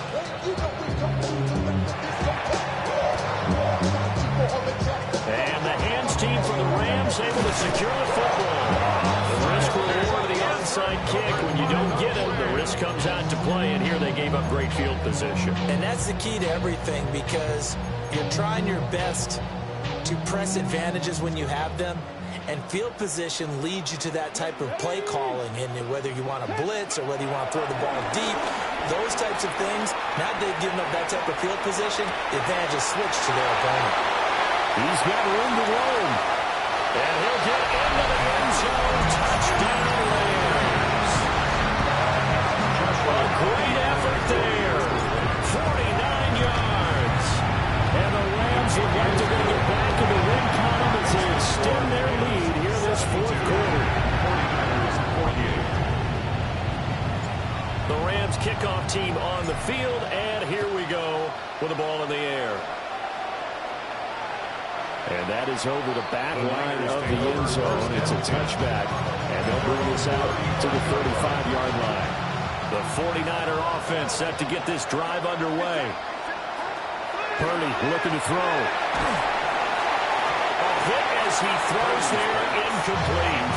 A: And the hands team for the Rams able to secure the football. The risk reward of the onside kick. When you don't get it, the risk comes out to play, and here they gave up great field position.
D: And that's the key to everything, because you're trying your best to press advantages when you have them, and field position leads you to that type of play calling. And whether you want to blitz or whether you want to throw the ball deep, those types of things, now they've given up that type of field position, the advantage is switched to their opponent.
A: He's got room to roam. And he'll get into the end zone. Touchdown, Rams. A great effort there. 49 yards. And the Rams look like they're going to get back in the win column as they extend their lead here this fourth quarter. 49ers, 48. The Rams kickoff team on the field, and here we go with the ball in the air. And that is over the back line of the end zone. It's a touchback, and they'll bring this out to the 35-yard line. The 49er offense set to get this drive underway. Purdy looking to throw. A hit as he throws there, incomplete.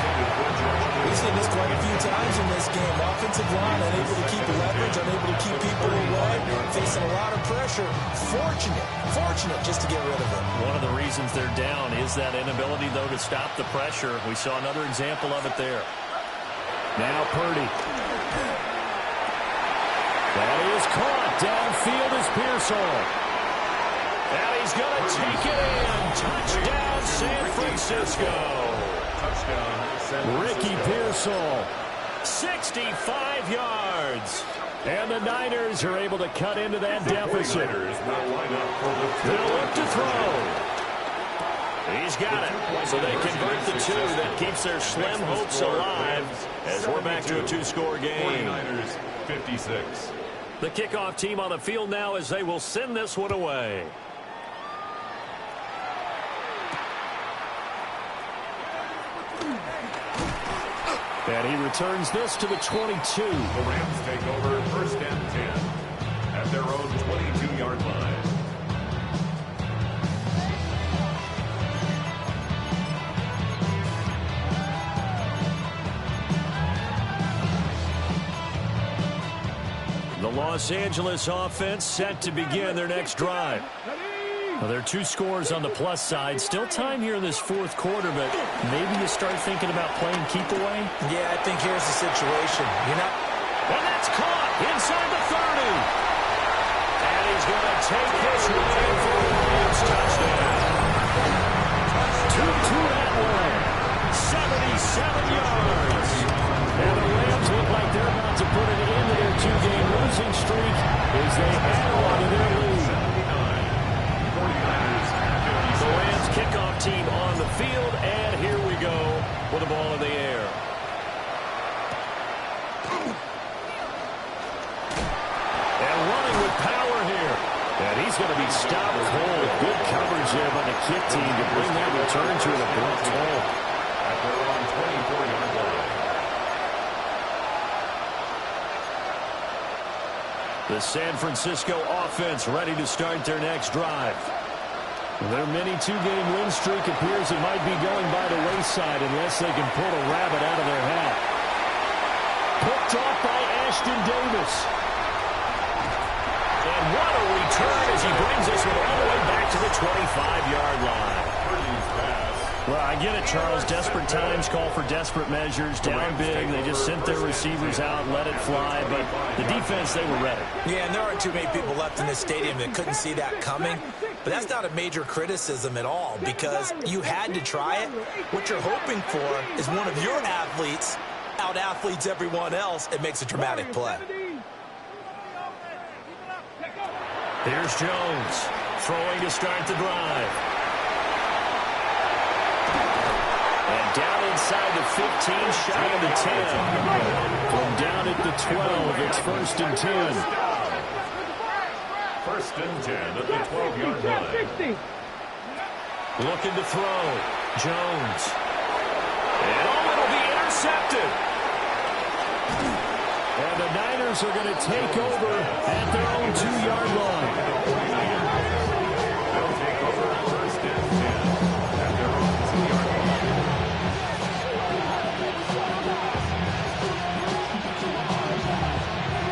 D: We've seen this quite a few times in this game. Offensive line unable to keep leverage, unable to keep people away, facing a lot of pressure. Fortunate just to get rid of it.
A: One of the reasons they're down is that inability, though, to stop the pressure. We saw another example of it there. Now Purdy. That is caught. Downfield is Pearsall. And he's going to take it in. Touchdown, San Francisco.
B: Touchdown, San Francisco.
A: Ricky Pearsall, 65 yards. And the Niners are able to cut into that deficit. They'll look to throw. He's got it. So they convert the two. That keeps their slim hopes alive as we're back to a 2-score game.
B: 49ers, 56.
A: The kickoff team on the field now as they will send this one away. And he returns this to the 22.
B: The Rams take over first and 10 at their own 22-yard line.
A: The Los Angeles offense set to begin their next drive. Well, there are 2 scores on the plus side. Still time here in this fourth quarter, but maybe you start thinking about playing keep away?
D: Yeah, I think here's the situation. You're not...
A: And that's caught inside the 30. And he's going to take this one for the Rams touchdown. 2-2 that one. 77 yards. And the Rams look like they're about to put an end to their 2-game losing streak as they add on to their lead. The Rams kickoff team on the field, and here we go with the ball in the air. And running with power here. And he's going to be stopped cold. Good coverage there by the kick team to bring that return to an abrupt halt.
B: At their own 24-yard line.
A: The San Francisco offense ready to start their next drive. Their mini 2-game win streak appears it might be going by the wayside unless they can pull a rabbit out of their hat. Picked off by Ashton Davis. And what a return as he brings this one all the way back to the 25-yard line.
B: Purdy's pass.
A: Well, I get it, Charles. Desperate times call for desperate measures. Down big, they just sent their receivers out and let it fly. But the defense, they were ready.
D: Yeah, and there aren't too many people left in this stadium that couldn't see that coming. But that's not a major criticism at all because you had to try it. What you're hoping for is one of your athletes out-athletes everyone else. It makes a dramatic play.
A: Here's Jones throwing to start the drive. And down inside the 15, shy of the 10. From down at the 12, it's 1st and 10.
B: 1st and 10 at the 12-yard line.
A: Looking to throw. Jones. And it'll be intercepted. And the Niners are going to take over at their own 2-yard line.
B: They'll take over 1st and 10 at their own 2-yard line.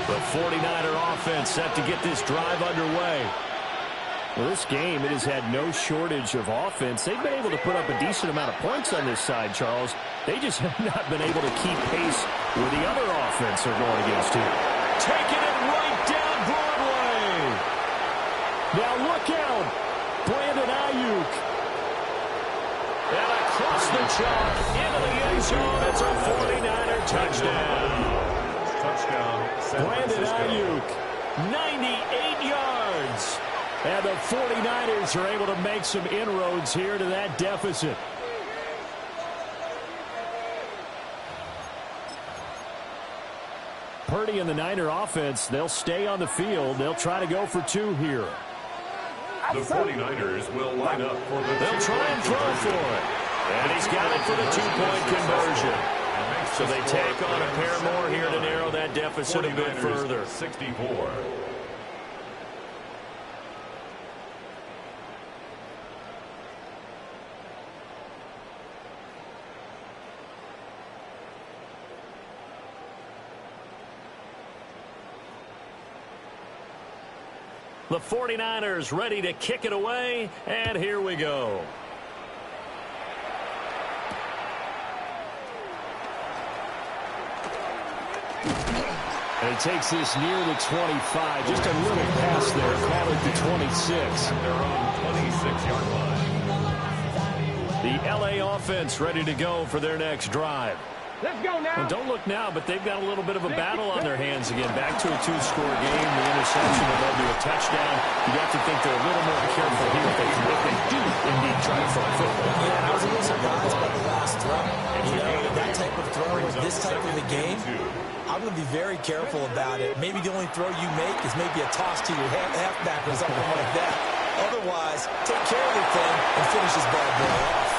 A: The 49er offense set to get this drive underway. Well, this game, it has had no shortage of offense. They've been able to put up a decent amount of points on this side, Charles. They just have not been able to keep pace with the other offense they're going against here. Taking it right down Broadway. Now look out. Brandon Ayuk. And across the chalk into the end zone. It's a 49er touchdown.
B: Touchdown, San
A: Brandon
B: Francisco.
A: Ayuk, 98 yards. And the 49ers are able to make some inroads here to that deficit. Purdy and the Niner offense, they'll stay on the field. They'll try to go for 2 here.
B: The 49ers will line up for the
A: They'll try and throw for it. And he's got it for the 2-point conversion. So they take on a pair more here to narrow that deficit a bit further.
B: 64.
A: The 49ers ready to kick it away, and here we go. And he takes this near the 25. Just a little pass there. Call it the 26.
B: Their own 26-yard line.
A: The L.A. offense ready to go for their next drive.
C: Let's go now.
A: Well, don't look now, but they've got a little bit of a battle on their hands again. Back to a 2-score game. The interception that led to a touchdown. You have to think they're a little more careful here if they do indeed try to throw a football.
D: Yeah, I was a little surprised by the last throw. You know, that type of throw with this type of a game, I'm going to be very careful about it. Maybe the only throw you make is maybe a toss to your halfback or something like that. Otherwise, take care of the thing and finish this bad boy off.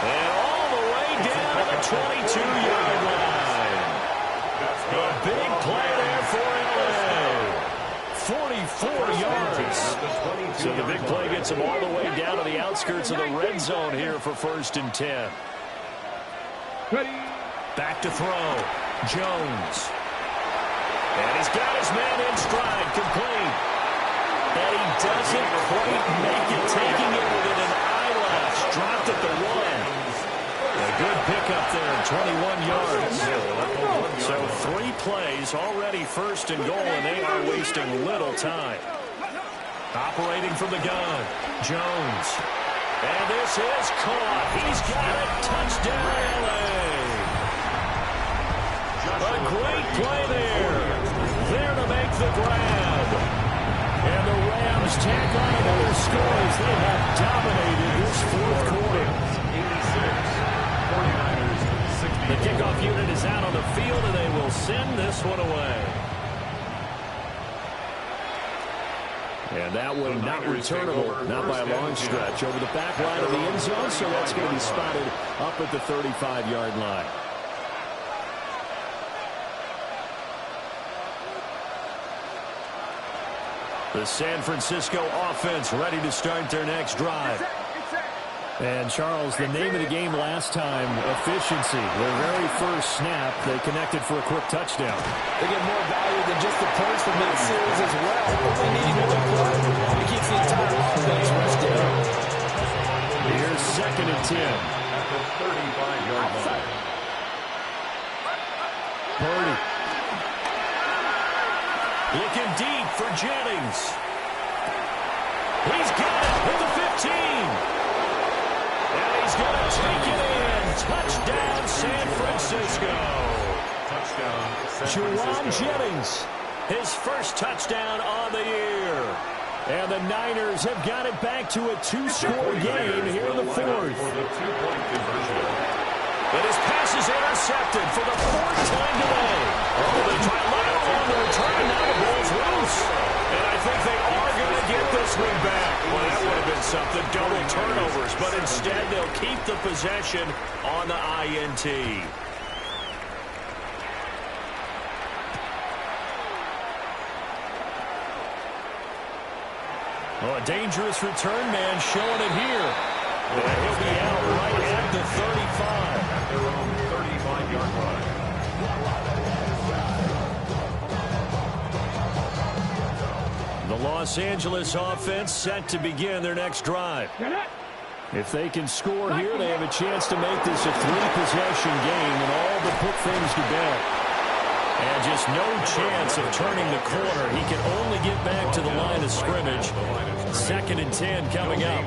A: And all the way down to the 22-yard line. A big play there for LA. 44 yards. So the big play gets them all the way down to the outskirts of the red zone here for 1st and 10. Back to throw. Jones. And he's got his man in stride, complete. And he doesn't quite make it, taking it within an eyelash. Dropped at the 1. A good pickup there, 21 yards. So 3 plays, already 1st and goal, and they are wasting little time. Operating from the gun, Jones. And this is caught. He's got it. Touchdown, LA. A great play there. There to make the grab. And the Rams tack on another score as they have dominated this 4th quarter.
B: 49ers, 60.
A: The kickoff unit is out on the field, and they will send this one away. And that one not returnable, not by a long stretch, over the back line of the end zone, so that's going to be spotted up at the 35-yard line. The San Francisco offense ready to start their next drive. And, Charles, the name of the game last time, efficiency. Their very first snap, they connected for a quick touchdown.
D: They get more value than just the points from mid-series as well. What they need another play. It keeps the entire offense rested up.
A: Here's 2nd and 10.
B: At the 35-yard line.
A: Purdy. Looking deep for Jennings. He's got it at the 15. And he's going to take it in. Touchdown, San Francisco.
B: Touchdown, San
A: Juwan
B: Francisco.
A: Jennings, his first touchdown on the year. And the Niners have got it back to a two-score game here in the fourth.
B: For the two-point conversion.
A: But his pass is intercepted for the fourth time today. Oh, they try to line up on the return. Now the ball's loose. And I think they are going to get this one back. Well, that would have been something. Double turnovers. But instead, they'll keep the possession on the INT. Oh, a dangerous return man showing it here. And he'll be out right at the 35.
B: At their own 35-yard line.
A: The Los Angeles offense set to begin their next drive. If they can score here, they have a chance to make this a three-possession game and all but put things to bed. And just no chance of turning the corner. He can only get back to the line of scrimmage. 2nd and 10 coming up.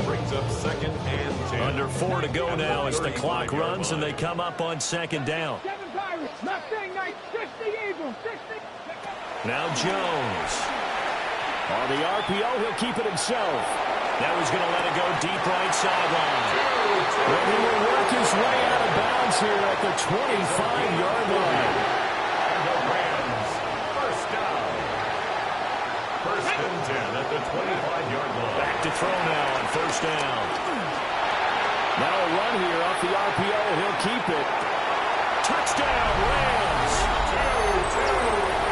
B: Brings up 2nd and 10.
A: Under 4 to go now as the clock runs and they come up on 2nd down. Now Jones. On the RPO, he'll keep it himself. Now he's going to let it go deep right sideline. But he will work his way out of bounds here at the 25-yard line.
B: And the Rams, first down. 1st and 10 at the 25-yard line.
A: Back to throw now on 1st down. Now a run here off the RPO. He'll keep it. Touchdown, Rams.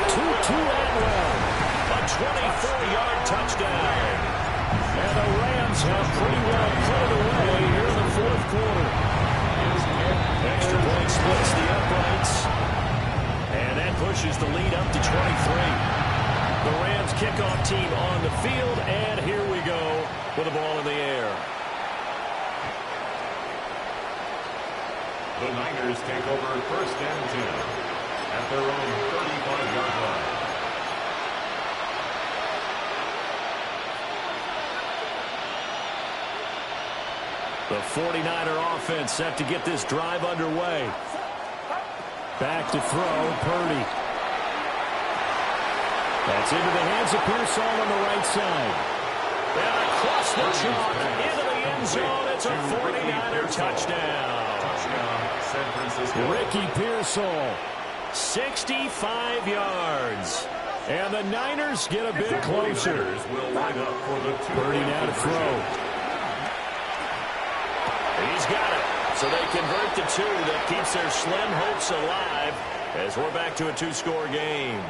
A: 2-2 Atwell. A 24-yard touchdown. And the Rams have pretty well put it away here in the fourth quarter. Extra point splits the uprights. And that pushes the lead up to 23. The Rams kickoff team on the field. And here we go with the ball in the air.
B: The Niners take over 1st and 10 at their own 35-yard line.
A: The 49er offense set to get this drive underway. Back to throw, Purdy. That's into the hands of Pearsall on the right side. And across the chalk into the end zone. It's a 49er touchdown.
B: Touchdown, San Francisco.
A: Ricky Pearsall, 65 yards. And the Niners get a bit closer.
B: Niners will line up for the
A: Purdy now to throw. He's got it. So they convert to 2. That keeps their slim hopes alive as we're back to a 2-score game.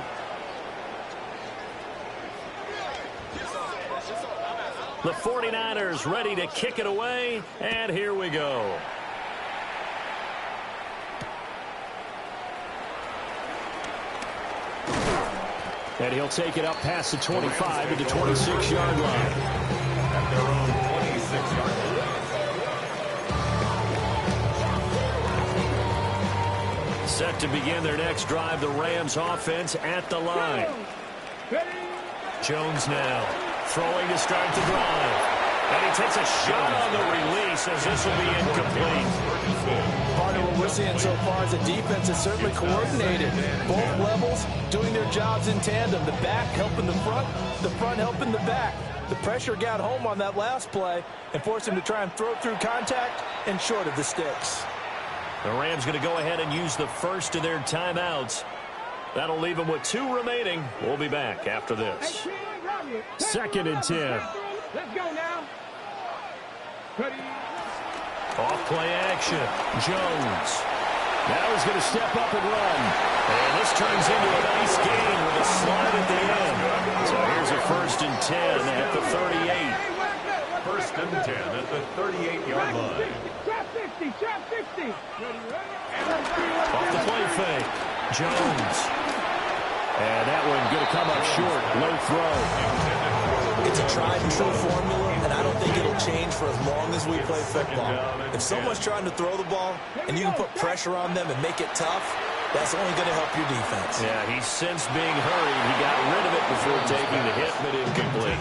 A: The 49ers ready to kick it away, and here we go. And he'll take it up past the 25 to the 26-yard line.
B: At their own 26-yard line.
A: Set to begin their next drive, the Rams offense at the line. Jones now throwing to start the drive. And he takes a shot on the release as this will be incomplete.
D: Part of what we're seeing so far is the defense is certainly coordinated. Both levels doing their jobs in tandem. The back helping the front helping the back. The pressure got home on that last play and forced him to try and throw through contact and short of the sticks.
A: The Rams going to go ahead and use the first of their timeouts. That'll leave them with 2 remaining. We'll be back after this. 2nd and 10.
C: Let's go now.
A: Off play action. Jones. Now he's going to step up and run. And this turns into a nice game with a slide at the end. So here's a 1st and 10 at the 38.
B: 1st and 10 at the 38-yard line.
C: Trap 60, trap 60.
A: Off the play fake. Jones. And that one going to come up short. Low throw.
D: It's a tried and true formula, and I don't think think it'll change for as long as we play football. If someone's trying to throw the ball and you can put pressure on them and make it tough, that's only going to help your defense.
A: Yeah, he's sensed being hurried. He got rid of it before taking the hit, but incomplete.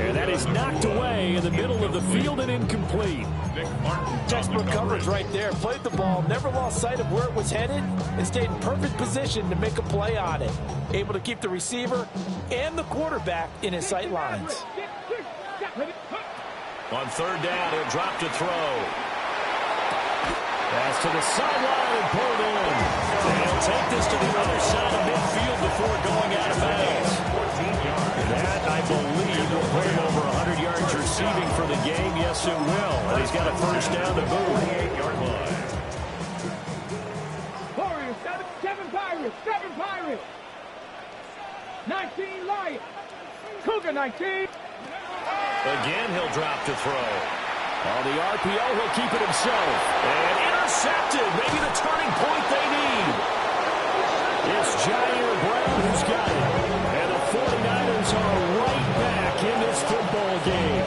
A: And that is knocked away in the middle of the field and incomplete.
D: Textbook coverage right there. Played the ball, never lost sight of where it was headed, and stayed in perfect position to make a play on it. Able to keep the receiver and the quarterback in his sight lines.
A: On third down, he'll drop to throw. Pass to the sideline and pulled in. And he'll take this to the other side of midfield before going out of bounds. That, I believe, will put him over 100 yards receiving for the game. Yes, it will. And he's got a first down to boot.
C: 28-yard line. Warriors, 7 Pirates, 7 Pirates. 19 Lions. Cougar 19.
A: Again, he'll drop to throw. On the RPO, he'll keep it himself. And intercepted. Maybe the turning point they need. It's Jair Brown who's got it. And the 49ers are right back in this football game.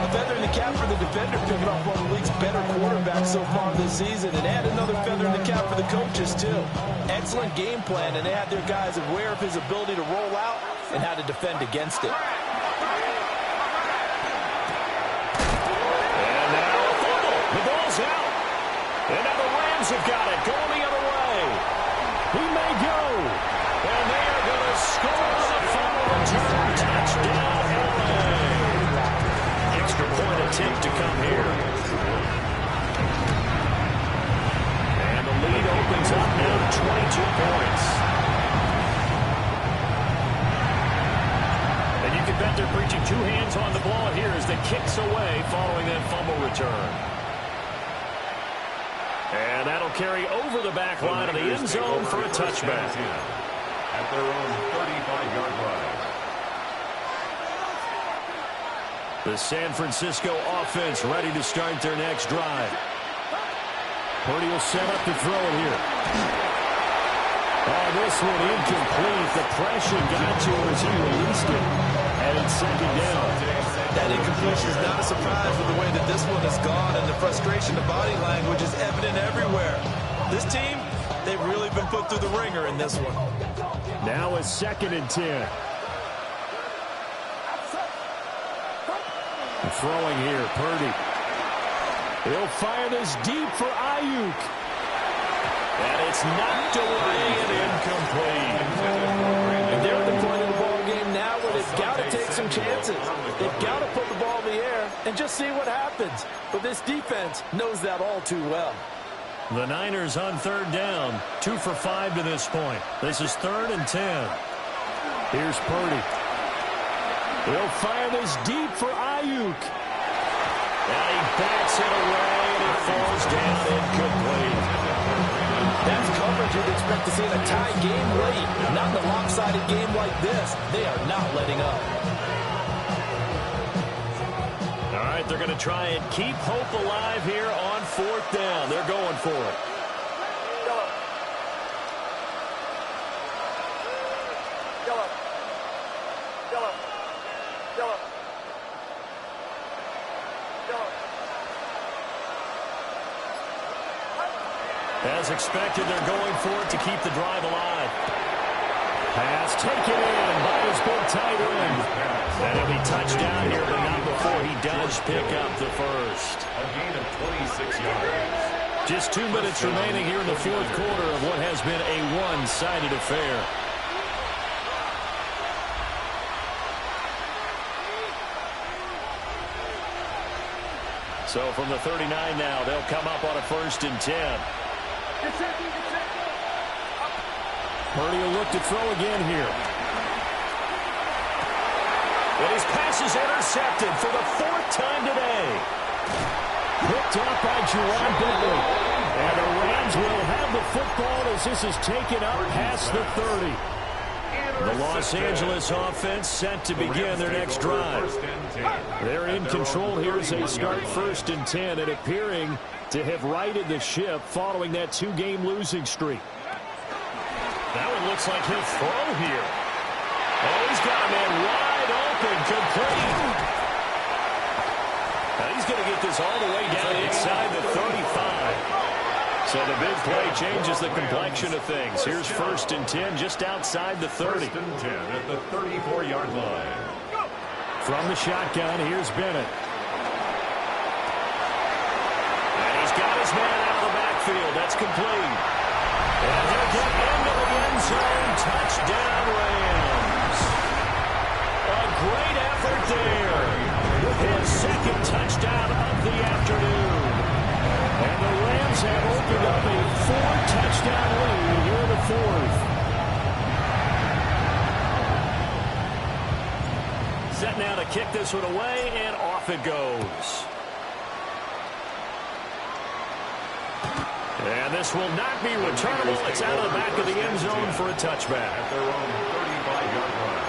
D: A feather in the cap for the defender, picking off one of the league's better quarterbacks so far this season. And add another feather in the cap for the coaches, too. Excellent game plan, and they had their guys aware of his ability to roll out and how to defend against it.
A: The ball's out. And now the Rams have got it. Going the other way. He may go. And they are going to score on the final return. Touchdown, LA. Extra point attempt to come here. And the lead opens up now to 22 points. And you can bet they're preaching two hands on the ball here as the kicks away following that fumble return. And that'll carry over the back line of the end zone for a touchback.
B: At their own 35-yard line.
A: The San Francisco offense ready to start their next drive. Purdy will set up to throw it here. Oh, this one incomplete. The pressure got to him as he released it. And it's second down.
D: That incompletion is not a surprise with the way that this one has gone, and the frustration, the body language is evident everywhere. This team, they've really been put through the ringer in this one.
A: Now it's 2nd and 10. Throwing here, Purdy. He'll fire this deep for Ayuk. And it's knocked away and incomplete.
D: And they're at the point of the ball game now where they've got to take some chances. They've got to put the ball in the air and just see what happens. But this defense knows that all too well.
A: The Niners on third down. 2 for 5 to this point. This is 3rd and 10. Here's Purdy. He'll fire this deep for Ayuk. And he backs it away and it falls down incomplete.
D: That's coverage you'd expect to see in a tie game late. Not in a lopsided game like this. They are not letting up.
A: All right, they're going to try and keep hope alive here on 4th down. They're going for it. As expected, they're going for it to keep the drive alive. Pass taken in by his big tight end. And he'll be touchdown here, but not before he does pick up the first.
B: A gain of 26 yards.
A: Just 2 minutes remaining here in the 4th quarter of what has been a one-sided affair. So from the 39 now, they'll come up on a 1st and 10. Purdy will look to throw again here. And his pass is intercepted for the 4th time today. Picked up by Jerron Bentley. And the Rams will have the football as this is taken up past the 30. The Los Angeles offense set to begin their next drive. They're in control here as they start 1st and 10 and appearing to have righted the ship following that 2-game losing streak. That one looks like he'll throw here. Oh, he's got a man wide open, complete. going to get this all the way down inside the 35. So the big play changes the complexion of things. Here's 1st and 10 just outside the 30.
B: 1st and 10 at the 34-yard line.
A: From the shotgun, here's Bennett. And he's got his man out of the backfield. That's complete. And he'll get into the end zone. Touchdown, Rams. A great effort there. His 2nd touchdown of the afternoon. And the Rams have opened up a 4-touchdown lead here in the 4th. Set now to kick this one away, and off it goes. And this will not be returnable. It's out of the back of the end zone for a touchback.
B: At their own 35-yard line.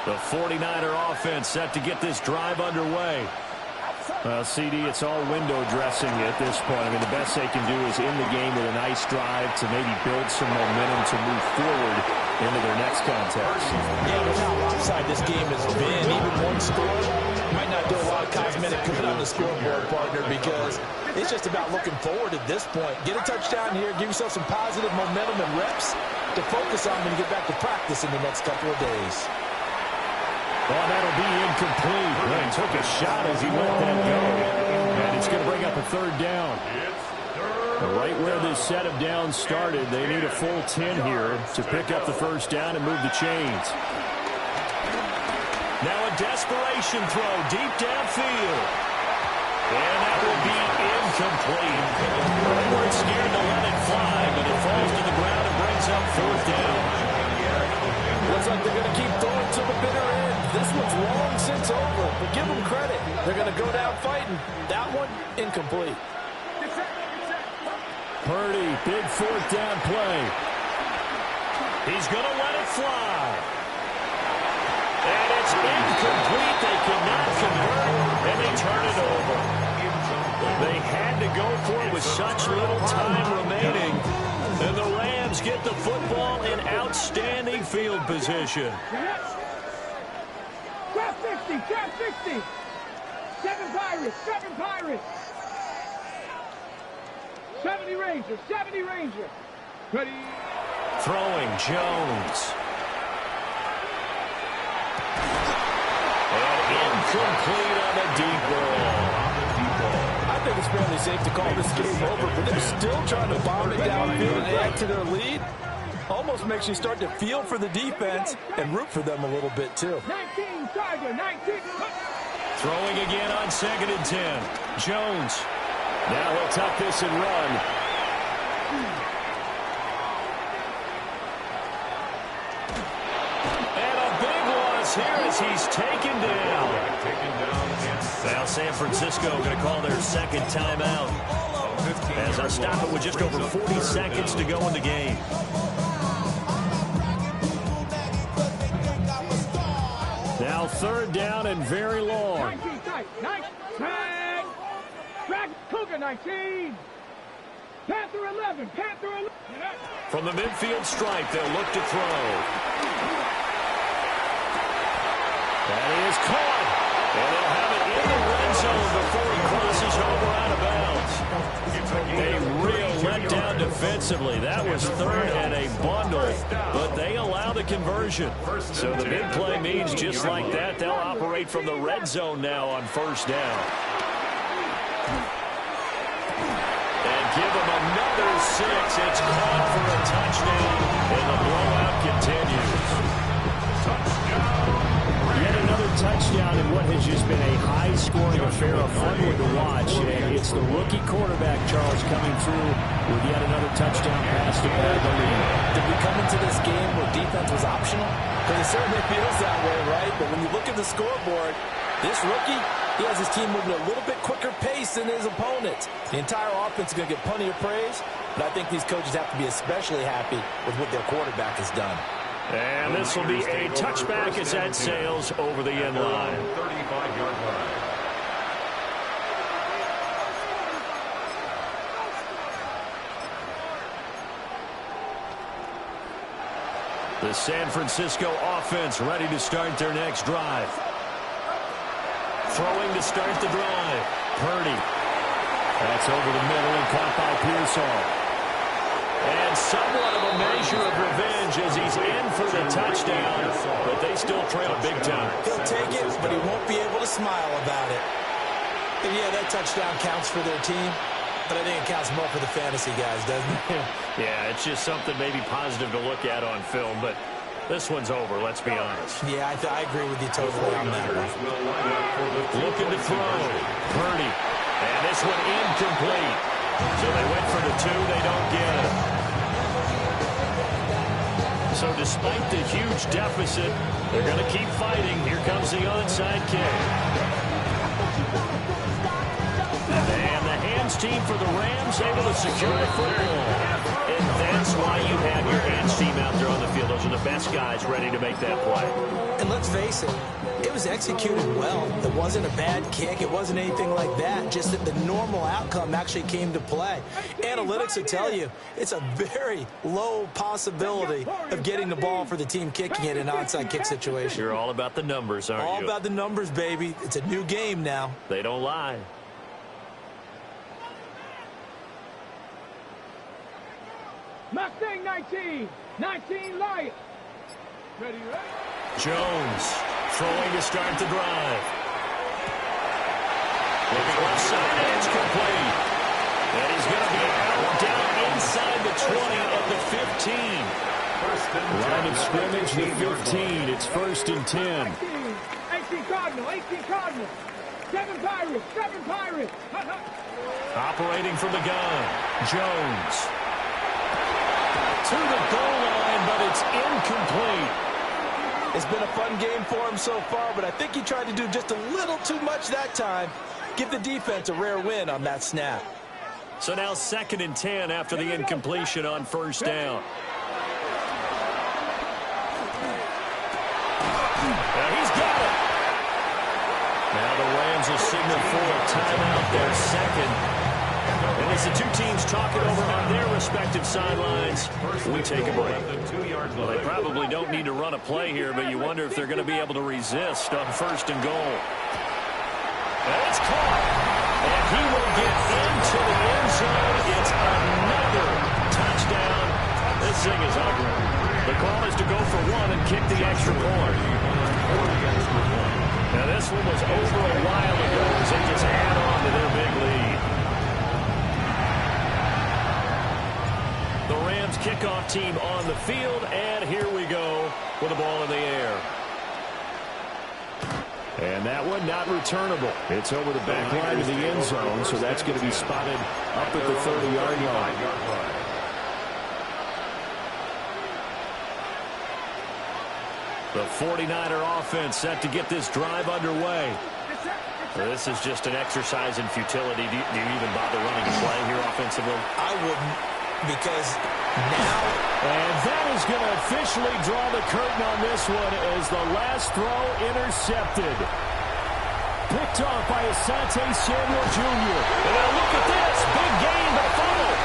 A: The 49er offense set to get this drive underway. Well, CD, it's all window dressing at this point. I mean, the best they can do is in the game with a nice drive to maybe build some momentum to move forward into their next contest.
D: Yeah, with how lopsided this game has been, even one score might not do a lot of cosmetic good on the scoreboard, partner, because it's just about looking forward at this point. Get a touchdown here, give yourself some positive momentum and reps to focus on when you get back to practice in the next couple of days.
A: Well, that'll be incomplete. Well, he took a shot as he let that go. And it's going to bring up a 3rd down. Right where this set of downs started, they need a full 10 here to pick up the 1st down and move the chains. Now a desperation throw deep downfield. And that will be incomplete. They weren't scared to let it fly, but it falls to the ground and brings up 4th down.
D: Looks like they're going to keep throwing to the bitter end. This one's long since over, but give them credit. They're going to go down fighting. That one, incomplete.
A: Purdy, big 4th down play. He's going to let it fly. And it's incomplete. They cannot convert, and they turn it over. They had to go for it with such little time remaining. And the Rams get the football in outstanding field position.
C: Trap 60, trap 60. 7 Pirates, 7 Pirates. 70 Rangers, 70 Rangers. Ready.
A: Throwing Jones. And incomplete on the deep ball.
D: I think it's fairly safe to call this game over, but they're still trying to bomb it downfield and add to their lead. Almost makes you start to feel for the defense and root for them a little bit, too.
C: 19, Tiger, 19.
A: Throwing again on 2nd and 10. Jones. Now he'll tuck this and run. And a big loss here as he's taken down. Now San Francisco going to call their 2nd timeout. As I stop it with just over 40 seconds to go in the game. Now 3rd down and very long.
C: 19 tight, 19. Tag. Drag Cougar 19. Panther 11, Panther 11.
A: From the midfield stripe, they'll look to throw. That is caught. And they'll have it in the red zone before he crosses over out of bounds. A real letdown defensively. That was 3rd and a bundle, but they allow the conversion. So the big play means just like that, they'll operate from the red zone now on 1st down. And give them another 6. It's caught for a touchdown, and the blowout continues. Yet another touchdown in what has just been a high-scoring affair, a fun one to watch. And it's the rookie quarterback, Charles, coming through with yet another touchdown pass to pad the lead.
D: Did we come into this game where defense was optional? Because it certainly feels that way, right? But when you look at the scoreboard, this rookie, he has his team moving at a little bit quicker pace than his opponents. The entire offense is going to get plenty of praise, but I think these coaches have to be especially happy with what their quarterback has done.
A: And this will be a touchback as that sails over the end line.
B: 35-yard line.
A: The San Francisco offense ready to start their next drive. Throwing to start the drive. Purdy. That's over the middle and caught by Pearsall. And somewhat of a measure of revenge as he's in for the touchdown, but they still trail big time.
D: He'll take it, but he won't be able to smile about it. And yeah, that touchdown counts for their team, but I think it counts more for the fantasy guys, doesn't it?
A: Yeah, it's just something maybe positive to look at on film, but this one's over, let's be honest.
D: Yeah, I agree with you totally on that one.
A: Looking to throw. Purdy. And this one incomplete. So they went for the 2, they don't get it. So despite the huge deficit, they're going to keep fighting. Here comes the onside kick. And the hands team for the Rams able to secure the football. And that's why you have your hands team out there on the field. Those are the best guys ready to make that play.
D: And let's face it, it was executed well. It wasn't a bad kick. It wasn't anything like that. Just that the normal outcome actually came to play. Analytics will tell you it's a very low possibility of getting the ball for the team kicking it in an onside kick situation.
A: You're all about the numbers, aren't you?
D: All about the numbers, baby. It's a new game now.
A: They don't lie.
C: Mustang 19. 19 Lions. Ready, ready?
A: Jones throwing to start the drive. Looking left side, and it's complete. And he's going to be out down inside the 20 at the 15. Line of scrimmage, the 15. It's 1st and 10.
C: 18 Cardinal, 18 Cardinal. 7 Pirates, 7 Pirates.
A: Operating from the gun. Jones. To the goal line, but it's incomplete.
D: It's been a fun game for him so far, but I think he tried to do just a little too much that time. Give the defense a rare win on that snap.
A: So now 2nd and 10 after the incompletion on 1st down. Now he's got it. Now the Rams will signal for a timeout, their second. And as the two teams talk it over on their respective sidelines, we take a break. Well, they probably don't need to run a play here, but you wonder if they're going to be able to resist on 1st and goal. And it's caught. And he will get into the end zone. It's another touchdown. This thing is ugly. The call is to go for 1 and kick the extra point. Now this one was over a while ago as they just add on to their big lead. The Rams kickoff team on the field, and here we go with the ball in the air. And that one not returnable. It's over the back line of the end zone, so that's going to be spotted up at the 30-yard line. The 49er offense set to get this drive underway. This is just an exercise in futility. Do you even bother running a play here offensively?
D: I wouldn't, because now...
A: And that is going to officially draw the curtain on this one as the last throw intercepted. Picked off by Asante Samuel Jr. And now look at this. Big gain, but fumble.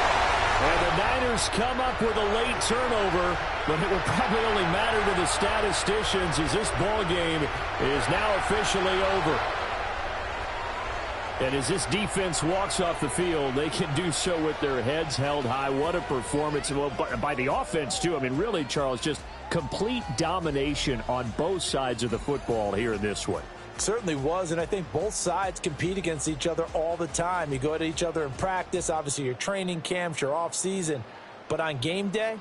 A: And the Niners come up with a late turnover, but it will probably only matter to the statisticians as this ball game is now officially over. And as this defense walks off the field, they can do so with their heads held high. What a performance by the offense, too. I mean, really, Charles, just complete domination on both sides of the football here in this one.
D: Certainly was, and I think both sides compete against each other all the time. You go at each other in practice, obviously your training camps, your off-season. But on game day,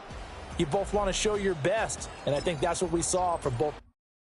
D: you both want to show your best, and I think that's what we saw from both.